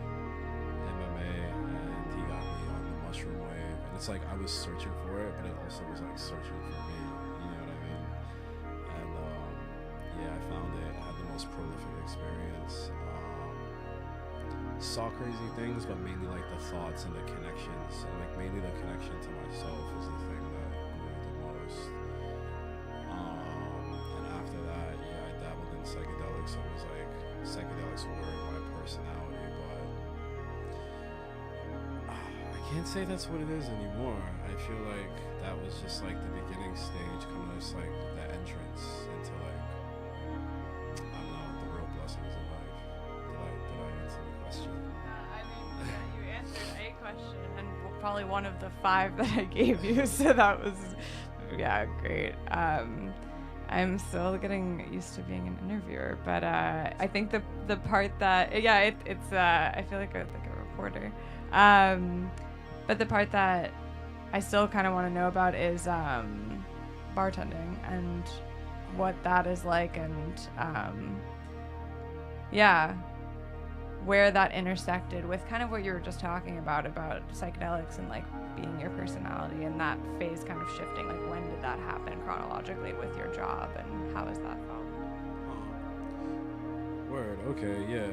O: MMA, and he got me on the mushroom wave, and it's like I was searching for it, but it also was like searching for me, found it. Had the most prolific experience. Saw crazy things, but mainly like the thoughts and the connections, and like mainly the connection to myself is the thing that grew the most. And after that, yeah, I dabbled in psychedelics. It was like psychedelics were my personality, but I can't say that's what it is anymore. I feel like that was just like the beginning stage, kind of just like the entrance into like, I don't know, the real blessings in life. Did I answer the question?
N: I mean, yeah, you answered a question and probably one of the 5 that I gave you, so that was, yeah, great. I'm still getting used to being an interviewer, but I think the part that, yeah, it's I feel like a reporter, but the part that I still kind of want to know about is bartending and what that is like, and yeah, where that intersected with kind of what you were just talking about psychedelics and like being your personality, and that phase kind of shifting. Like, when did that happen chronologically with your job, and how has that felt?
O: Word. Okay. Yeah.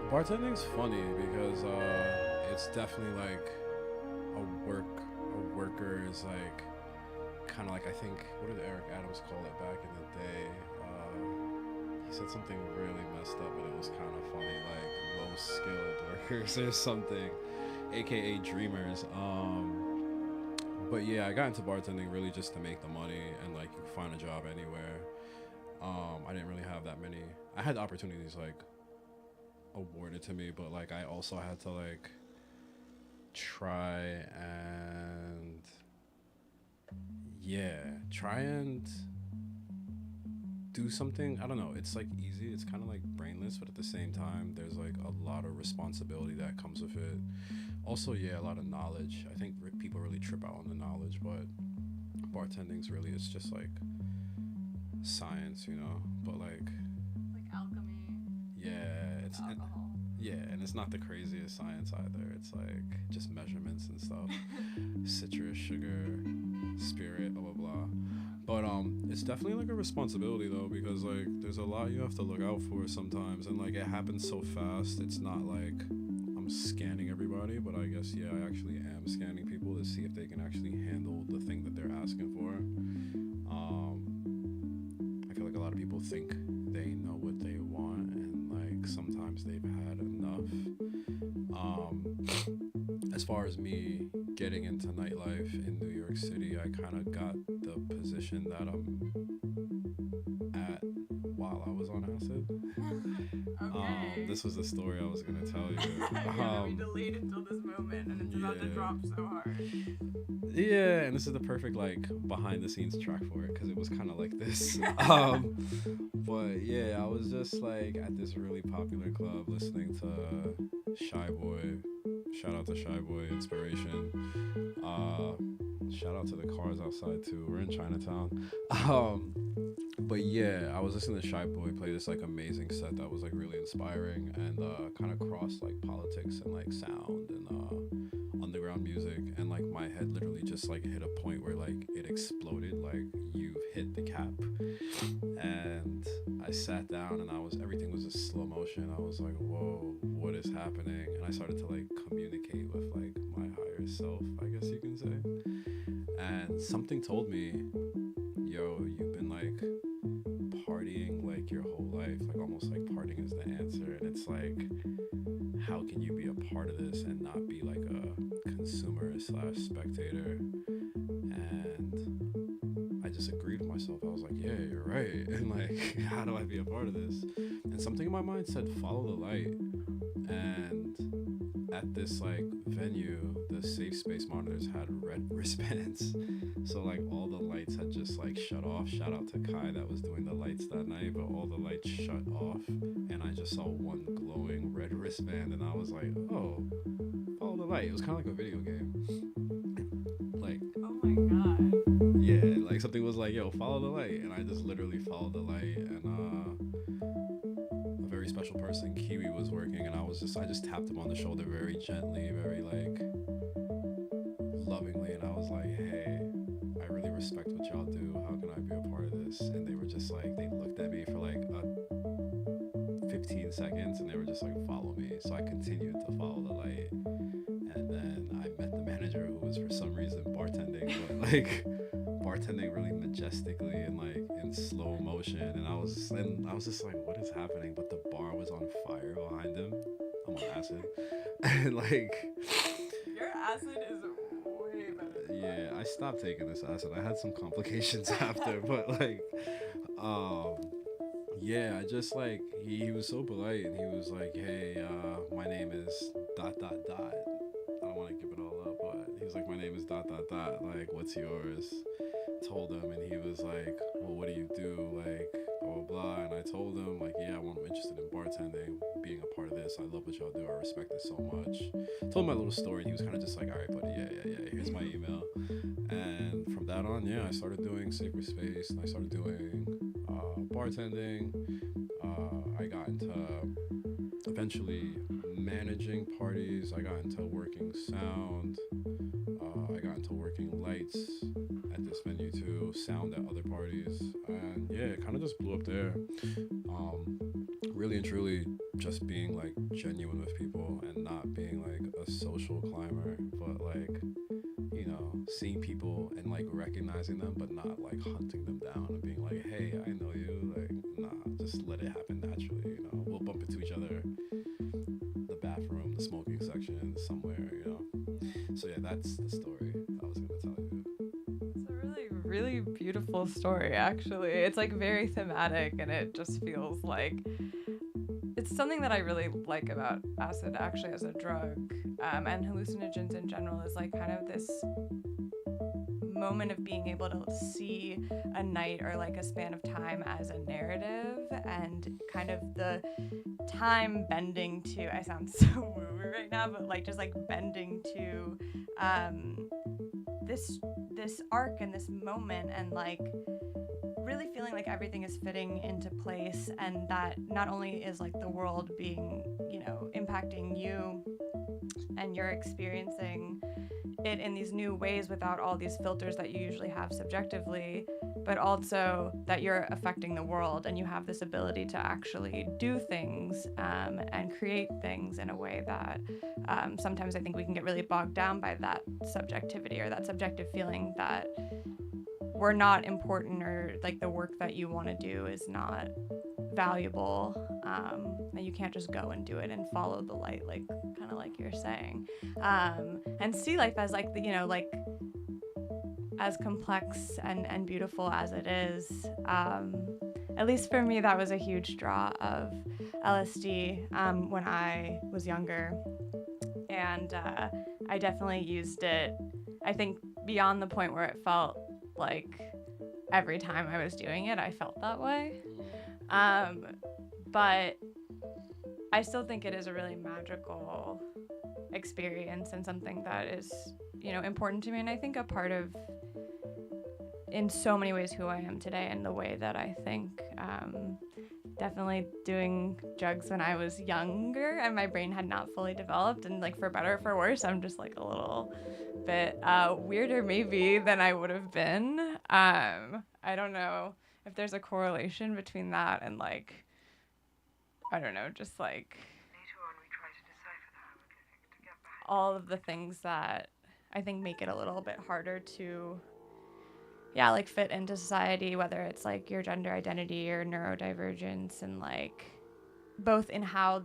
O: Bartending's funny because it's definitely like a worker is like kind of like, I think, what did Eric Adams call it back in the day? He said something really messed up, but it was kind of funny, like low skilled workers or something, aka dreamers. But yeah, I got into bartending really just to make the money, and like you can find a job anywhere. I didn't really have that many. I had opportunities like awarded to me, but like I also had to like try and do something. I don't know, it's like easy, it's kind of like brainless, but at the same time there's like a lot of responsibility that comes with it. Also, yeah, a lot of knowledge. I think people really trip out on the knowledge, but bartending's really, it's just like science, you know, but like
N: alchemy.
O: Yeah, it's alcohol. And it's not the craziest science either. It's like just measurements and stuff. Citrus, sugar, spirit, blah blah blah. But it's definitely like a responsibility though, because like there's a lot you have to look out for sometimes, and like it happens so fast. It's not like I'm scanning everybody, but I guess yeah, I actually am scanning people to see if they can actually handle the thing that they're asking for. I feel like a lot of people think they know what they want, and like sometimes they've had enough. As far as me getting into nightlife in New York City, I kind of got the position that I'm at while I was on acid.
N: Okay.
O: This was the story I was gonna tell you.
N: Yeah, we delayed until this moment, and it's about to drop so hard.
O: Yeah, and this is the perfect like behind the scenes track for it, because it was kind of like this. But yeah, I was just like at this really popular club listening to Shy Boy. Shout out to Shy Boy Inspiration. Shout out to the cars outside too. We're in Chinatown. But yeah, I was listening to Shy Boy play this like amazing set that was like really inspiring, and kind of crossed like politics and like sound and underground music, and like my head literally just like hit a point where like it exploded, like you've hit the cap. And I sat down and everything was just slow motion. I was like, whoa, what is happening? And I started to like communicate with like my higher self, I guess you can say. And something told me, yo, you've been like partying like your whole life, like almost like partying is the answer. And it's like, how can you be a part of this and not be like a consumer/spectator? And I just agreed with myself. I was like, yeah, you're right. And like, how do I be a part of this? And something in my mind said, follow the light. And at this like venue, the safe space monitors had red wristbands. So like all the lights had just like shut off. Shout out to Kai that was doing the lights that night, but all the lights shut off. And I just saw one glowing red wristband, and I was like, oh, follow the light. It was kind of like a video game. Like,
N: oh my god.
O: Yeah, like something was like, yo, follow the light. And I just literally followed the light, and a very special person, Kiwi, was working, and I just tapped him on the shoulder very gently, very like lovingly, and I was like, hey, I I really respect what y'all do. How can I be a part of this? And they were just like, they looked at me for like 15 seconds and they were just like, follow me. So I continued to follow the light. And then I met the manager who was for some reason bartending, but like bartending really majestically and like in slow motion. And I was just like, what is happening? But the bar was on fire behind him. I'm on acid. And like,
N: Your acid is way better.
O: yeah, I stopped taking this acid. I had some complications after, but like, yeah, I just like, he was so polite and he was like, hey, my name is ... I don't want to give it all up, but he was like, my name is ... like, what's yours? Told him, and he was like, well, what do you do? Like, blah, blah, blah. And I told him, like, yeah, I'm interested in bartending, being a part of this. I love what y'all do. I respect it so much. Told him my little story, and he was kind of just like, all right, buddy, yeah, here's my email. And from that on, yeah, I started doing Sacred Space, and I started doing bartending. I got into eventually managing parties. I got into working sound. I got into working lights at this venue too, sound at other parties, and yeah, it kind of just blew up there. Really and truly just being like genuine with people and not being like a social climber, but like, you know, seeing people and like recognizing them, but not like hunting them down and being like, hey, I know you, like, nah, just let it happen naturally, you know. We'll bump into each other, the bathroom, the smoking section, somewhere, you know. So yeah, that's the story I was gonna tell you.
N: It's a really, really beautiful story, actually. It's like very thematic, and it just feels like it's something that I really like about acid actually as a drug, and hallucinogens in general, is like kind of this moment of being able to see a night or like a span of time as a narrative, and kind of the time bending to, I sound so woo-woo right now, but like just like bending to this arc and this moment, and like really feeling like everything is fitting into place, and that not only is like the world being, you know, impacting you and you're experiencing it in these new ways without all these filters that you usually have subjectively, but also that you're affecting the world and you have this ability to actually do things and create things in a way that sometimes I think we can get really bogged down by that subjectivity or that subjective feeling that we're not important, or like the work that you want to do is not valuable, and you can't just go and do it and follow the light, like kind of like you're saying, and see life as like the, you know, like as complex and beautiful as it is. At least for me, that was a huge draw of LSD when I was younger, and I definitely used it, I think, beyond the point where it felt like every time I was doing it, I felt that way. But I still think it is a really magical experience and something that is, you know, important to me. And I think a part of, in so many ways, who I am today and the way that I think. Definitely doing drugs when I was younger and my brain had not fully developed, and like for better or for worse, I'm just like a little bit weirder maybe than I would have been. I don't know if there's a correlation between that and like, I don't know, just like all of the things that I think make it a little bit harder to like fit into society, whether it's like your gender identity or neurodivergence, and like both in how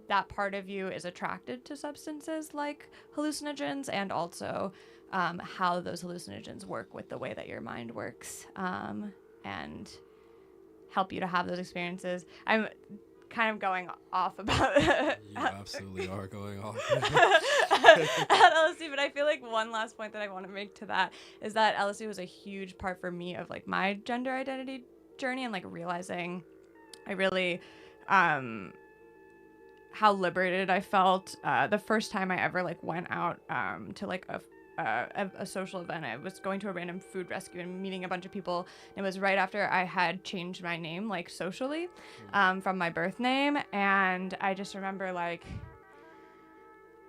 N: that part of you is attracted to substances like hallucinogens, and also how those hallucinogens work with the way that your mind works, and help you to have those experiences. I'm kind of going off about
O: You absolutely are going off.
N: at LSD, but I feel like one last point that I want to make to that is that LSD was a huge part for me of like my gender identity journey, and like realizing I really how liberated I felt the first time I ever like went out to like a social event. I was going to a random food rescue and meeting a bunch of people. It was right after I had changed my name, like socially, from my birth name. And I just remember like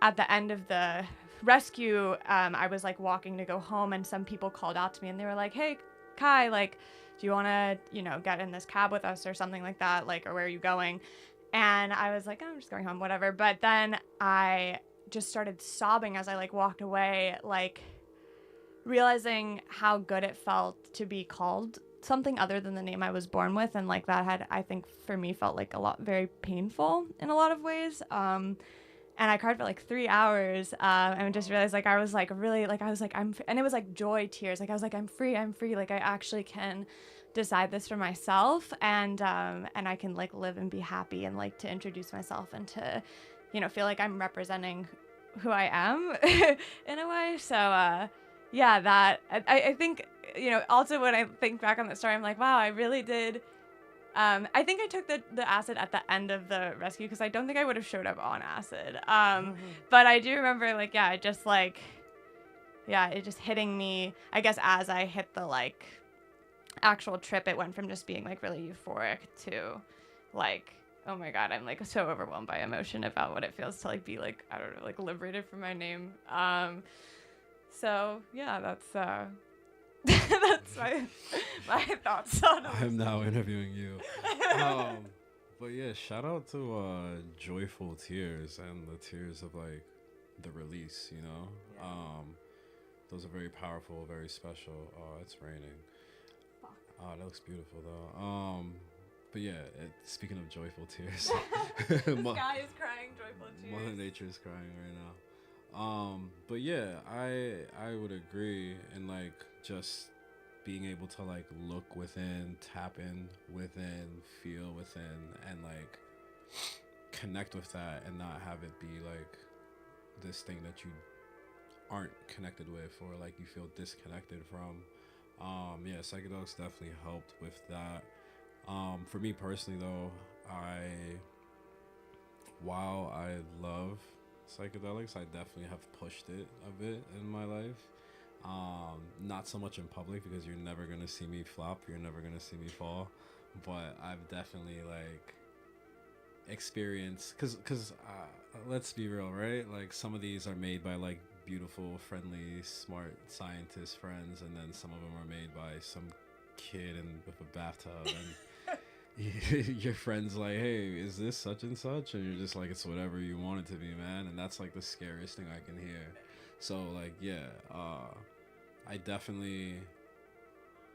N: at the end of the rescue, I was like walking to go home, and some people called out to me, and they were like, "Hey, Kai, like, do you want to, get in this cab with us or something like that? Like, or where are you going?" And I was like, "I'm just going home, whatever." But then I just started sobbing as I like walked away, like realizing how good it felt to be called something other than the name I was born with. And like that had, I think for me, felt like very painful in a lot of ways. And I cried for like 3 hours, and just realized like I was like really like I was like and it was like joy tears. Like I was like, I'm free. Like I actually can decide this for myself, and I can like live and be happy, and like to introduce myself and to, feel like I'm representing who I am in a way. So yeah, that I think, also when I think back on the story, I'm like, wow, I really did. I think I took the acid at the end of the rescue, because I don't think I would have showed up on acid. But I do remember, like, yeah, it just hitting me, I guess, as I hit the, like, actual trip. It went from just being, like, really euphoric to, like, oh my God, I'm, like, so overwhelmed by emotion about what it feels to, like, be, like, I don't know, like, liberated from my name. So, yeah, that's that's my thoughts on it.
O: I'm now interviewing you. But yeah, shout out to Joyful Tears and the tears of like the release,
N: Yeah.
O: Those are very powerful, very special. Oh, it's raining. Oh, that looks beautiful though. But yeah, speaking of joyful tears,
N: The sky is crying joyful tears.
O: Mother Nature is crying right now. But yeah, I would agree in like just being able to like look within, tap in within, feel within, and like connect with that, and not have it be like this thing that you aren't connected with, or like you feel disconnected from. Yeah, psychedelics definitely helped with that. For me personally though, while I love psychedelics, I definitely have pushed it a bit in my life. Not so much in public, because you're never gonna see me flop, you're never gonna see me fall, but I've definitely like experienced, cause let's be real, right? Like some of these are made by like beautiful, friendly, smart scientist friends, and then some of them are made by some kid with a bathtub, and your friend's like, hey, is this such and such? And you're just like, it's whatever you want it to be, man. And that's like the scariest thing I can hear. So like, yeah, I definitely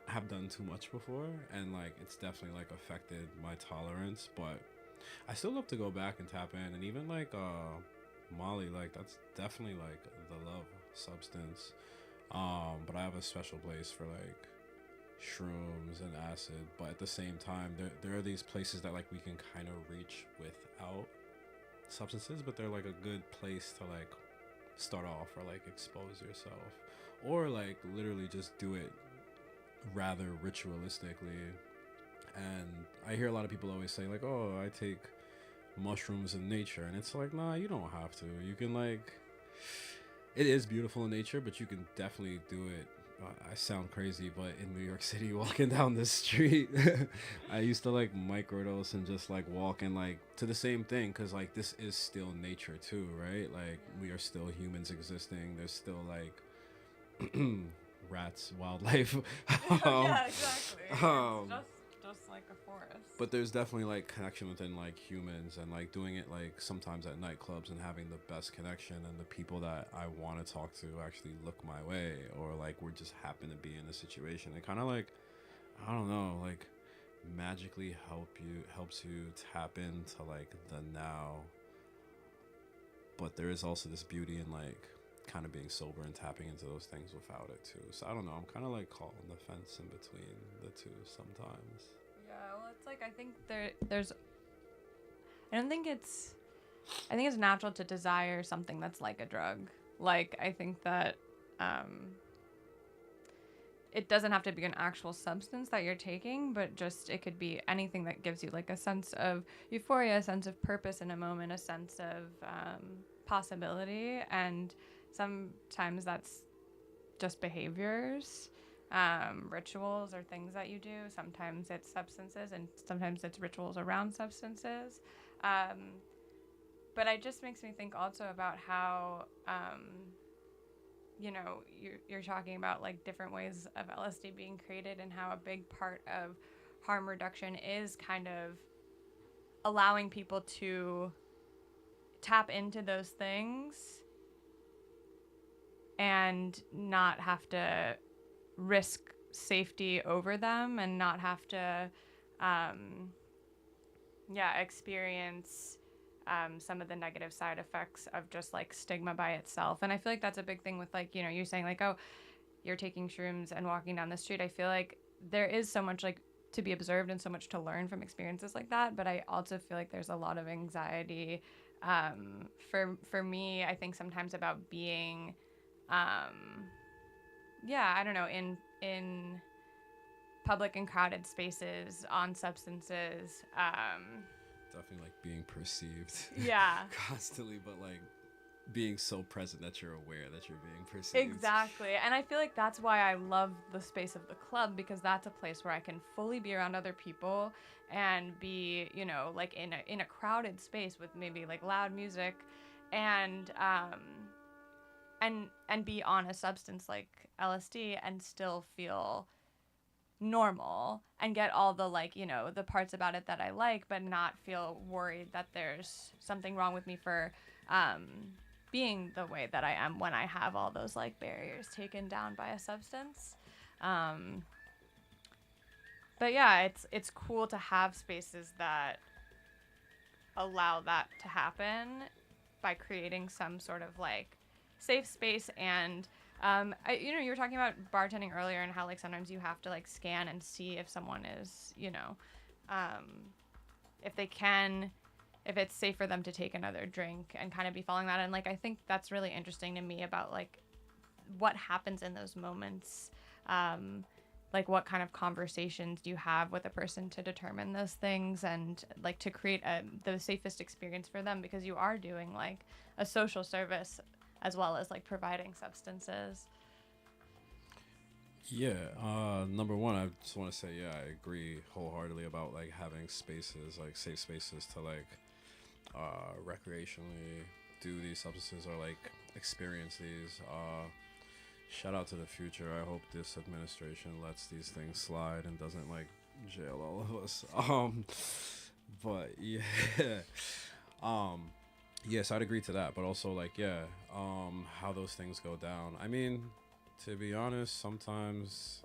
O: have done too much before, and like it's definitely like affected my tolerance, but I still love to go back and tap in. And even like Molly, like that's definitely like the love substance, but I have a special place for like shrooms and acid. But at the same time, there are these places that like we can kind of reach without substances, but they're like a good place to like start off, or like expose yourself, or like literally just do it rather ritualistically. And I hear a lot of people always say like, oh, I take mushrooms in nature, and it's like, nah, you don't have to. You can like, it is beautiful in nature, but you can definitely do it. I sound crazy, but in New York City, walking down the street, I used to like microdose and just like walk and like to the same thing, because like this is still nature too, right? Like we are still humans existing. There's still like rats, wildlife.
N: Yeah, exactly. It's just like a forest.
O: But there's definitely like connection within like humans, and like doing it like sometimes at nightclubs and having the best connection, and the people that I want to talk to actually look my way, or like we just happen to be in a situation. It kind of like, I don't know, like magically helps you tap into like the now. But there is also this beauty in like kind of being sober and tapping into those things without it too. So I don't know, I'm kind of like caught on the fence in between the two sometimes.
N: Yeah, well, it's like I think I think it's natural to desire something that's like a drug. Like I think that it doesn't have to be an actual substance that you're taking, but just it could be anything that gives you like a sense of euphoria, a sense of purpose in a moment, a sense of possibility. And sometimes that's just behaviors, rituals, or things that you do. Sometimes it's substances, and sometimes it's rituals around substances. But it just makes me think also about how you know, you're talking about like different ways of LSD being created and how a big part of harm reduction is kind of allowing people to tap into those things and not have to risk safety over them and not have to experience some of the negative side effects of just like stigma by itself. And I feel like that's a big thing with like, you know, you're saying like, oh, you're taking shrooms and walking down the street. I feel like there is so much like to be observed and so much to learn from experiences like that. But I also feel like there's a lot of anxiety for me, I think sometimes about being, I don't know, in public and crowded spaces on substances.
O: Definitely like being perceived.
N: Yeah.
O: Constantly, but like being so present that you're aware that you're being perceived.
N: Exactly. And I feel like that's why I love the space of the club, because that's a place where I can fully be around other people and be, you know, like in a crowded space with maybe like loud music and be on a substance like LSD and still feel normal and get all the like, you know, the parts about it that I like, but not feel worried that there's something wrong with me for being the way that I am when I have all those like barriers taken down by a substance. But yeah, it's cool to have spaces that allow that to happen by creating some sort of like safe space. And you know, you were talking about bartending earlier and how like sometimes you have to like scan and see if someone is, you know, if it's safe for them to take another drink and kind of be following that. And like, I think that's really interesting to me about like what happens in those moments. Like what kind of conversations do you have with a person to determine those things and like to create the safest experience for them, because you are doing like a social service as well as like providing substances.
O: Yeah, number one, I just want to say, yeah, I agree wholeheartedly about like having spaces, like safe spaces to like recreationally do these substances or like experience these. Shout out to the future. I hope this administration lets these things slide and doesn't like jail all of us. But yeah, yes, I'd agree to that. But also like, yeah, how those things go down. I mean, to be honest, sometimes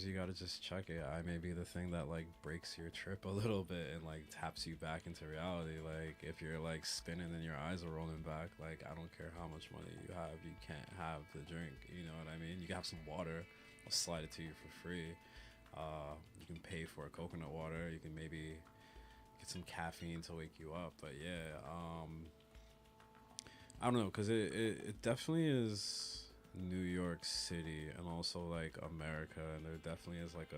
O: you gotta just check it. I may be the thing that like breaks your trip a little bit and like taps you back into reality. Like if you're like spinning and your eyes are rolling back, like I don't care how much money you have, you can't have the drink. You know what I mean? You can have some water, I'll slide it to you for free. You can pay for a coconut water. You can maybe get some caffeine to wake you up. But yeah, I don't know, cause it definitely is New York City and also like America, and there definitely is like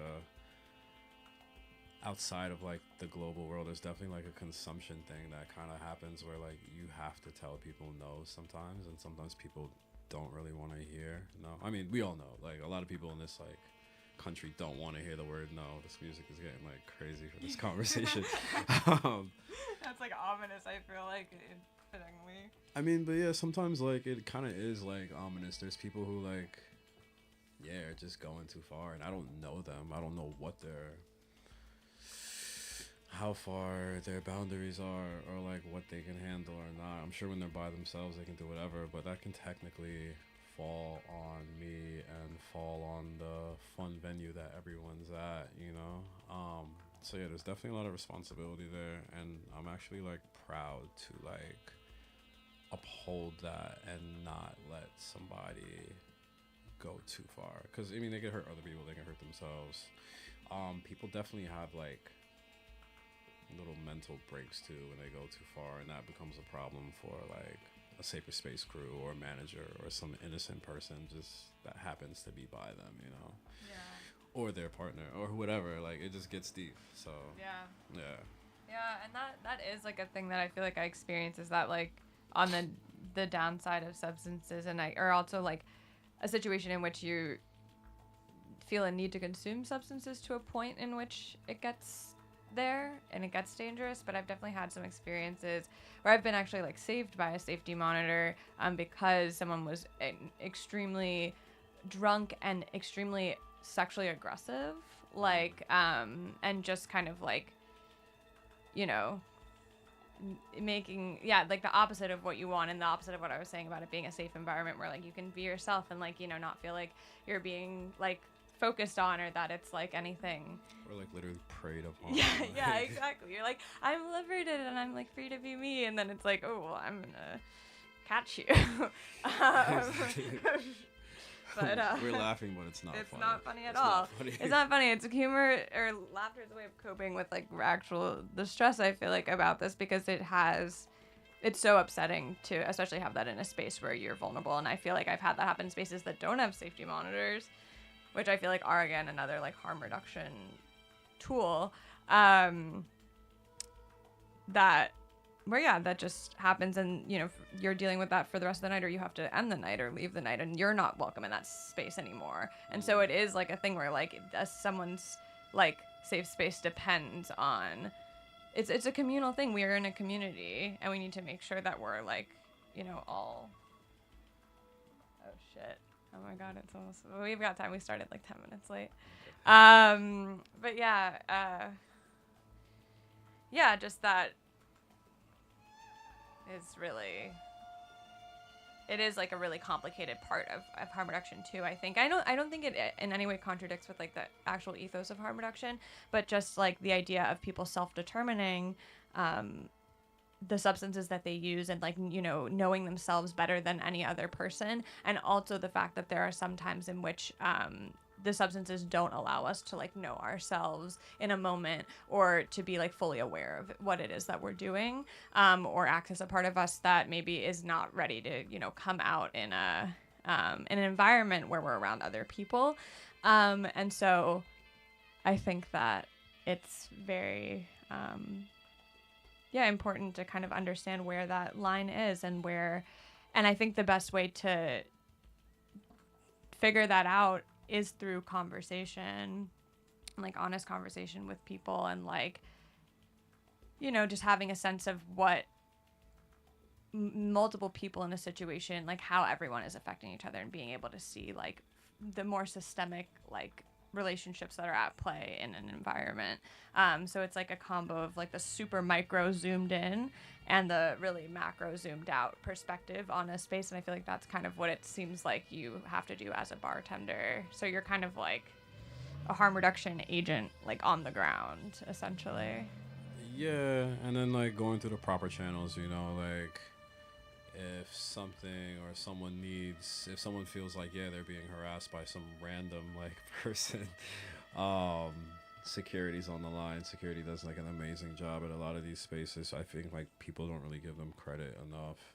O: outside of like the global world, there's definitely like a consumption thing that kind of happens where like you have to tell people no sometimes, and sometimes people don't really want to hear no. I mean, we all know like a lot of people in this like country don't want to hear the word no. This music is getting like crazy for this conversation.
N: That's like ominous, I feel like, fittingly.
O: I mean, but yeah, sometimes like it kind of is like ominous. There's people who like, yeah, are just going too far, and I don't know them. I don't know how far their boundaries are, or like what they can handle or not. I'm sure when they're by themselves, they can do whatever, but that can technically fall on me and fall on the fun venue that everyone's at, you know? So yeah, there's definitely a lot of responsibility there, and I'm actually like proud to like uphold that and not let somebody go too far, because I mean they can hurt other people, they can hurt themselves. People definitely have like little mental breaks too when they go too far, and that becomes a problem for like a Safer Space crew or a manager or some innocent person just that happens to be by them, you know?
N: Yeah.
O: Or their partner or whatever. Like it just gets deep. So
N: yeah, and that is like a thing that I feel like I experience, is that like on the downside of substances, and or also like a situation in which you feel a need to consume substances to a point in which it gets there and it gets dangerous, but I've definitely had some experiences where I've been actually like saved by a safety monitor because someone was extremely drunk and extremely sexually aggressive, like and just kind of like, you know, making like the opposite of what you want, and the opposite of what I was saying about it being a safe environment where like you can be yourself and like, you know, not feel like you're being like focused on, or that it's like anything,
O: or like literally preyed upon.
N: yeah, exactly. You're like, I'm liberated and I'm like free to be me, and then it's like, oh well, I'm gonna catch you. But
O: we're laughing, but it's not funny.
N: It's not funny at all. It's not funny. It's humor, or laughter is a way of coping with like the stress I feel like about this, because it's so upsetting to especially have that in a space where you're vulnerable. And I feel like I've had that happen in spaces that don't have safety monitors, which I feel like are again another like harm reduction tool. That just happens, and you know, you're dealing with that for the rest of the night, or you have to end the night or leave the night, and you're not welcome in that space anymore. And so it is like a thing where like someone's like safe space depends on, it's a communal thing. We are in a community, and we need to make sure that we're like, you know, all. Oh shit. Oh my god, it's almost, we've got time. We started like 10 minutes late. But yeah, just that is really, it is like a really complicated part of harm reduction too, I think. I don't think it in any way contradicts with like the actual ethos of harm reduction, but just like the idea of people self-determining the substances that they use, and like, you know, knowing themselves better than any other person, and also the fact that there are some times in which the substances don't allow us to like know ourselves in a moment, or to be like fully aware of what it is that we're doing, or access a part of us that maybe is not ready to, you know, come out in an environment where we're around other people. And so I think that it's very important to kind of understand where that line is, and I think the best way to figure that out is through conversation, like honest conversation with people, and like, you know, just having a sense of what multiple people in a situation, like how everyone is affecting each other, and being able to see like the more systemic like relationships that are at play in an environment. So it's like a combo of like the super micro zoomed in and the really macro zoomed out perspective on a space. And I feel like that's kind of what it seems like you have to do as a bartender. So you're kind of like a harm reduction agent, like on the ground, essentially.
O: Yeah, and then like going through the proper channels, you know, like if something or someone needs, if someone feels like, yeah, they're being harassed by some random like person, security's on the line. Security does like an amazing job at a lot of these spaces. I think like people don't really give them credit enough.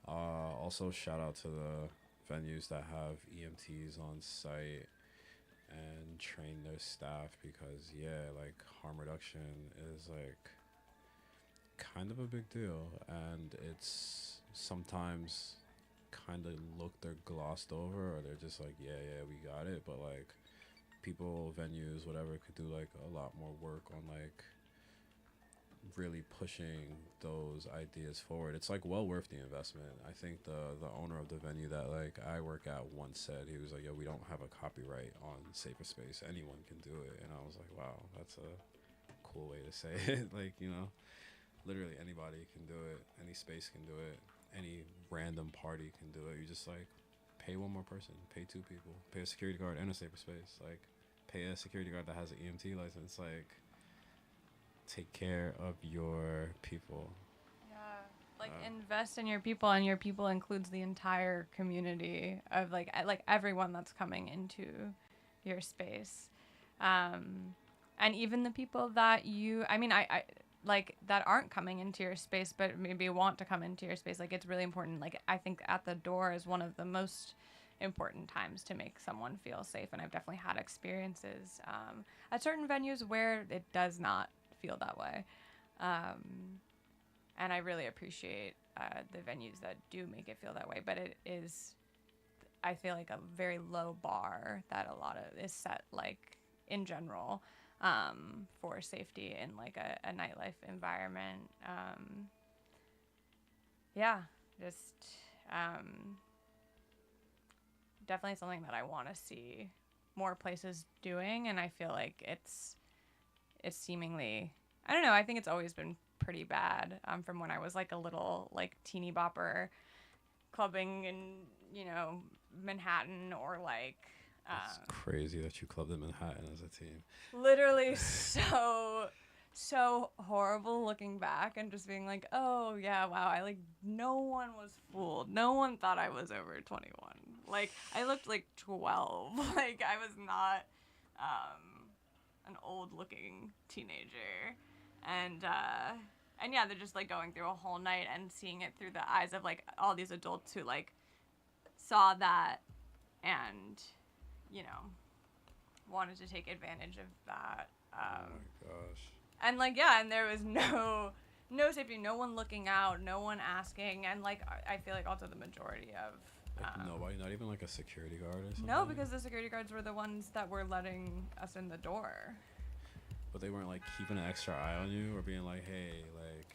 O: Also shout out to the venues that have EMTs on site and train their staff, because yeah, like harm reduction is like kind of a big deal, and it's sometimes kind of they're glossed over, or they're just like, yeah, we got it. But like people, venues, whatever, could do like a lot more work on like really pushing those ideas forward. It's like well worth the investment. I think the owner of the venue that like I work at once said, he was like, yo, we don't have a copyright on Safer Space, anyone can do it. And I was like, wow, that's a cool way to say it. Like, you know, literally anybody can do it, any space can do it, any random party can do it. You just like pay one more person, pay two people, pay a security guard and a Safer Space, like pay a security guard that has an EMT license, like take care of your people.
N: Yeah, like invest in your people, and your people includes the entire community of like everyone that's coming into your space, and even the people that I like that aren't coming into your space but maybe want to come into your space. Like it's really important. Like I think at the door is one of the most important times to make someone feel safe, and I've definitely had experiences at certain venues where it does not feel that way, and I really appreciate the venues that do make it feel that way. But it is, I feel like, a very low bar that a lot of is set like in general, for safety in like a nightlife environment. Yeah, just definitely something that I want to see more places doing, and I feel like it's seemingly, I don't know, I think it's always been pretty bad from when I was like a little like teeny bopper clubbing in, you know, Manhattan, or like
O: It's crazy that you clubbed in Manhattan as a teen.
N: literally so horrible looking back and just being like, oh yeah, wow, I like, no one was fooled. No one thought I was over 21. Like, I looked like 12. Like, I was not an old looking teenager. And yeah, they're just like going through a whole night and seeing it through the eyes of like all these adults who like saw that and, you know, wanted to take advantage of that.
O: Oh my gosh.
N: And like, yeah, and there was no safety, no one looking out, no one asking, and like I feel like also the majority of
O: Like nobody, not even like a security guard or something?
N: no, because the security guards were the ones that were letting us in the door.
O: But they weren't like keeping an extra eye on you or being like, hey, like,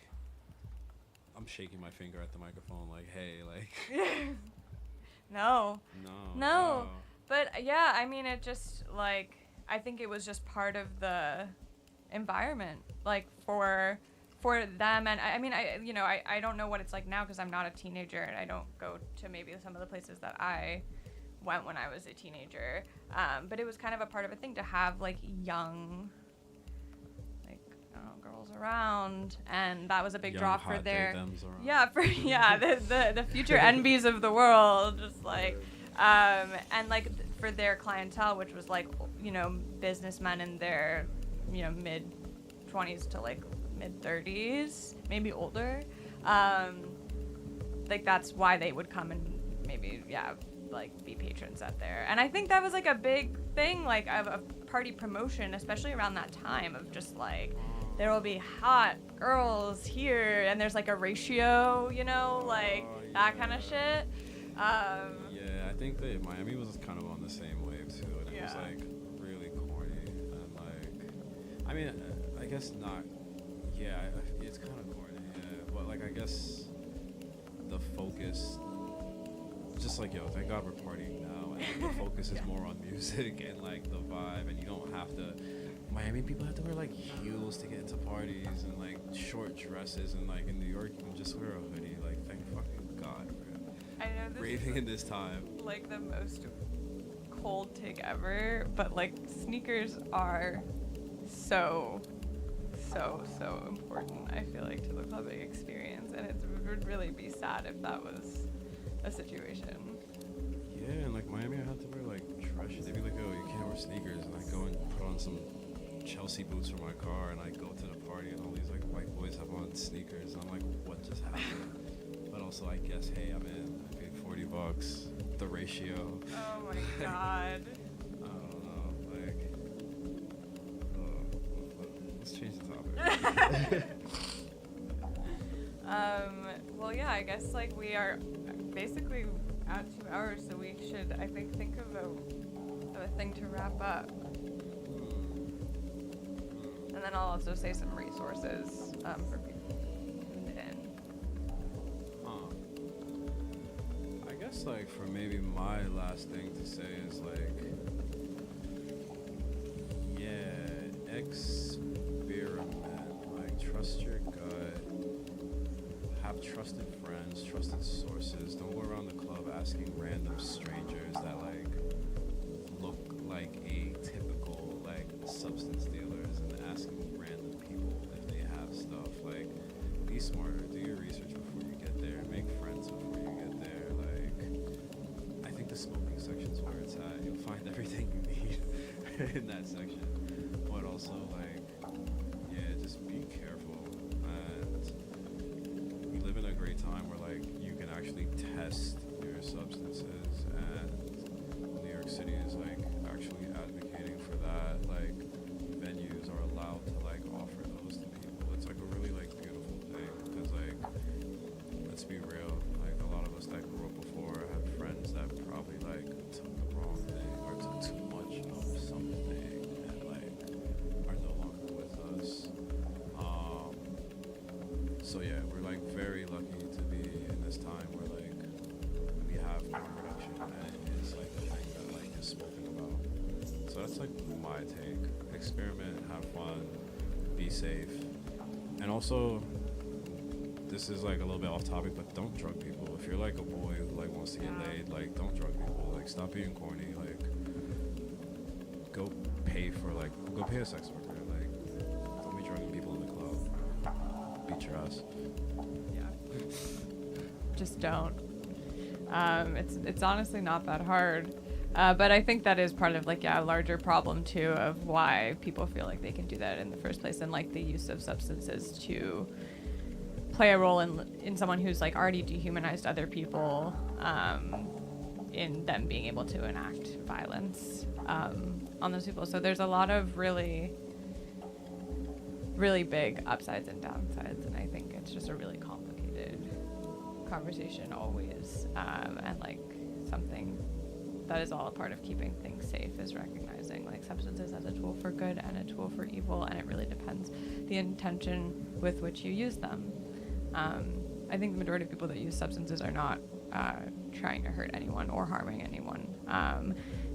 O: I'm shaking my finger at the microphone, like, hey, like.
N: No.
O: No.
N: But yeah, I mean, it just like, I think it was just part of the environment, like for them. And I mean, I don't know what it's like now because I'm not a teenager and I don't go to maybe some of the places that I went when I was a teenager. But it was kind of a part of a thing to have like young, like, I don't know, girls around, and that was a big
O: Young,
N: draw for
O: hot
N: their
O: they-thems around.
N: the future envies of the world, just like and like for their clientele, which was like, you know, businessmen in their, you know, mid 20s to like mid 30s, maybe older. Like that's why they would come and maybe, yeah, like be patrons at there. And I think that was like a big thing, like of a party promotion, especially around that time, of just like, there will be hot girls here, and there's like a ratio, you know, like that kind of shit.
O: Yeah, I think that Miami was kind of on the same wave too, and it was like really corny and like, I mean, I guess not. Yeah, it's kind of corny. Yeah, but like I guess the focus, just like, yo, thank God we're partying now, and the focus is more on music and like the vibe, and you don't have to. Miami people have to wear like heels to get into parties and like short dresses, and like in New York you can just wear a hoodie. Like, thank fucking God, bro.
N: I know this
O: raving
N: is
O: in this time.
N: Like the most cold take ever, but like sneakers are so important, I feel like, to the clubbing experience, and it would really be sad if that was a situation.
O: Yeah, and like Miami, I had to wear like dress shit. They'd be like, oh, you can't wear sneakers, and I go and put on some Chelsea boots for my car, and I go to the party, and all these like white boys have on sneakers, and I'm like, what just happened? But also, I guess, hey, I'm in. I paid $40, the ratio.
N: Oh my God.
O: I don't know, like, let's change the topic.
N: Well, yeah, I guess like we are basically at 2 hours, so we should, I think of a thing to wrap up. And then I'll also say some resources for people to tune in.
O: I guess like for maybe my last thing to say is like, yeah, experiment. Like, trust your gut. Have trusted friends, trusted sources. Don't go around the club asking random strangers that like look like a typical like substance dealers and asking random people if they have stuff. Like, be smarter, do your research before you get there, make friends before you get there. Like, I think the smoking section's where it's at. You'll find everything you need in that section. But also like, yeah, just be careful. And we live in a great time where like you can actually test your substances, and New York City is like actually advocating for that. Like, venues are allowed to like offer those to people. It's like a really like beautiful thing, because like, let's be real, like a lot of us that grew up before have friends that probably like took the wrong thing or took too much of something, and like are like very lucky to be in this time where like we have harm reduction and it is like the thing that like is spoken about. So that's like my take. Experiment, have fun, be safe, and also this is like a little bit off topic, but don't drug people. If you're like a boy who like wants to get laid, like don't drug people. Like stop being corny. Like go pay a sex worker. Like don't be drugging people in the club. Beat your ass.
N: Yeah. Just don't. It's honestly not that hard. But I think that is part of like a larger problem too of why people feel like they can do that in the first place, and like the use of substances to play a role in someone who's like already dehumanized other people, in them being able to enact violence on those people. So there's a lot of really, really big upsides and downsides, and I think it's just a really complicated conversation always, and like something that is all a part of keeping things safe is recognizing like substances as a tool for good and a tool for evil, and it really depends the intention with which you use them. I think the majority of people that use substances are not trying to hurt anyone or harming anyone,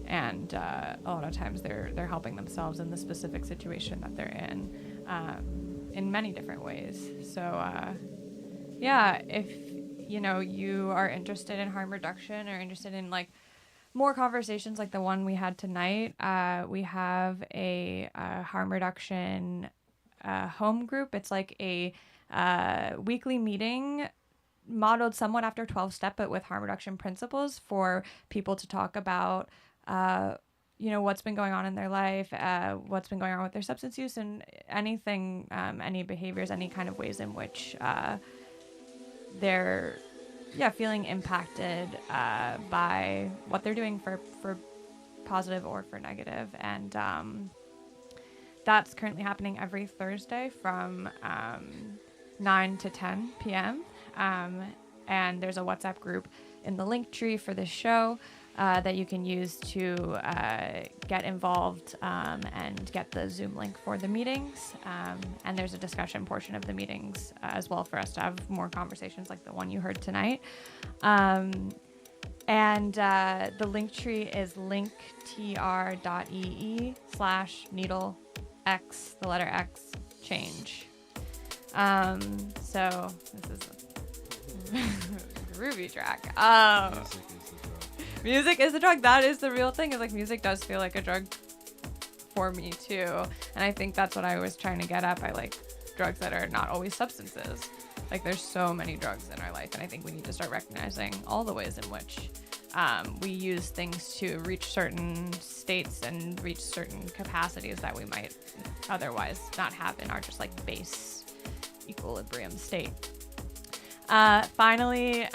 N: and a lot of times they're helping themselves in the specific situation that they're in many different ways. So yeah, if you are interested in harm reduction or interested in like more conversations like the one we had tonight, we have a harm reduction home group. It's like a weekly meeting modeled somewhat after 12-step, but with harm reduction principles for people to talk about, what's been going on in their life, what's been going on with their substance use, and anything, any behaviors, any kind of ways in which they're feeling impacted by what they're doing for positive or for negative. And that's currently happening every Thursday from 9 to 10 p.m. And there's a WhatsApp group in the link tree for this show that you can use to get involved and get the Zoom link for the meetings. And there's a discussion portion of the meetings as well for us to have more conversations like the one you heard tonight. And the link tree is linktr.ee/needle_x, the letter X, change. So this is a groovy track. Music is the drug. That is the real thing. Is like music does feel like a drug for me too, and I think that's what I was trying to get at by like drugs that are not always substances. Like there's so many drugs in our life, and I think we need to start recognizing all the ways in which we use things to reach certain states and reach certain capacities that we might otherwise not have in our just like base equilibrium state. Finally,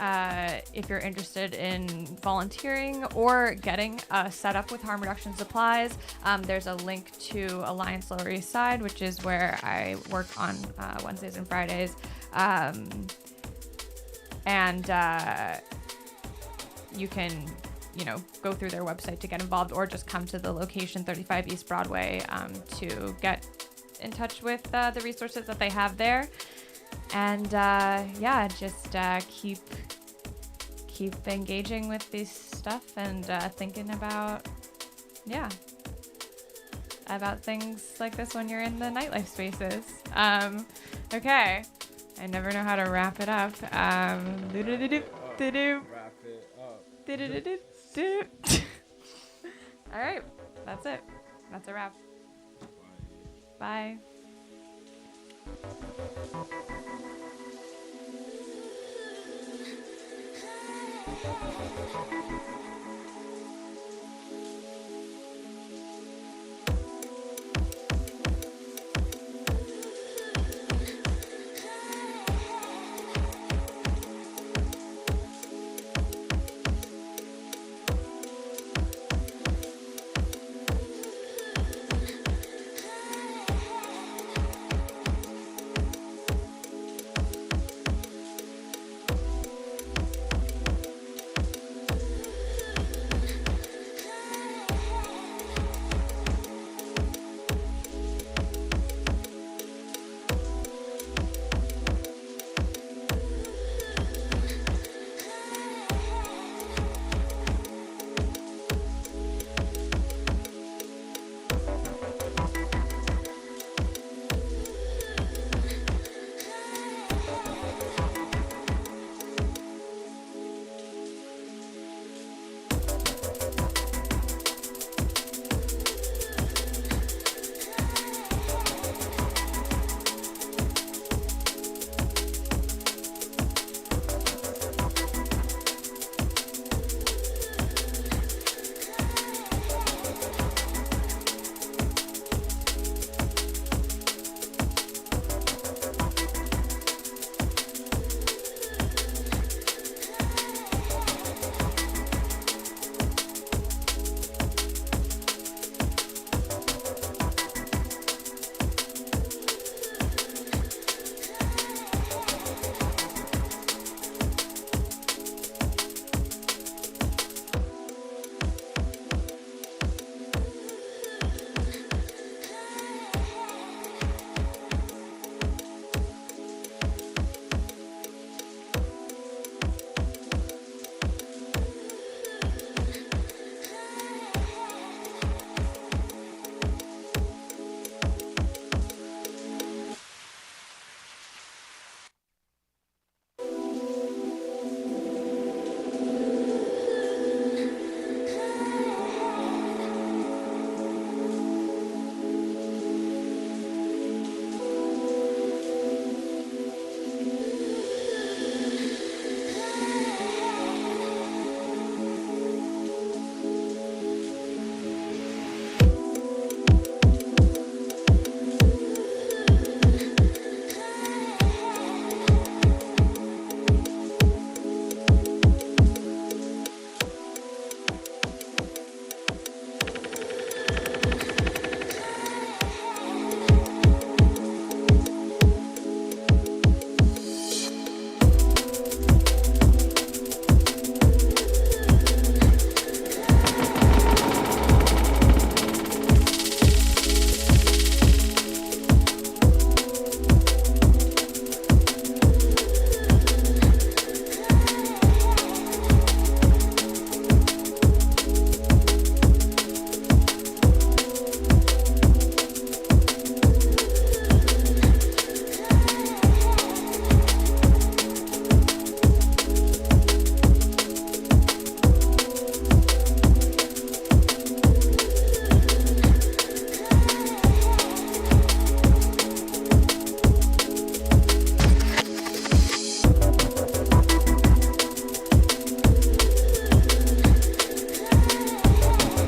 N: if you're interested in volunteering or getting set up with harm reduction supplies, there's a link to Alliance Lower East Side, which is where I work on Wednesdays and Fridays. And you can, go through their website to get involved, or just come to the location 35 East Broadway to get in touch with the resources that they have there. And just keep engaging with this stuff and thinking about things like this when you're in the nightlife spaces. Okay, I never know how to wrap it up. Wrap it up. All right, that's it. That's a wrap. Bye.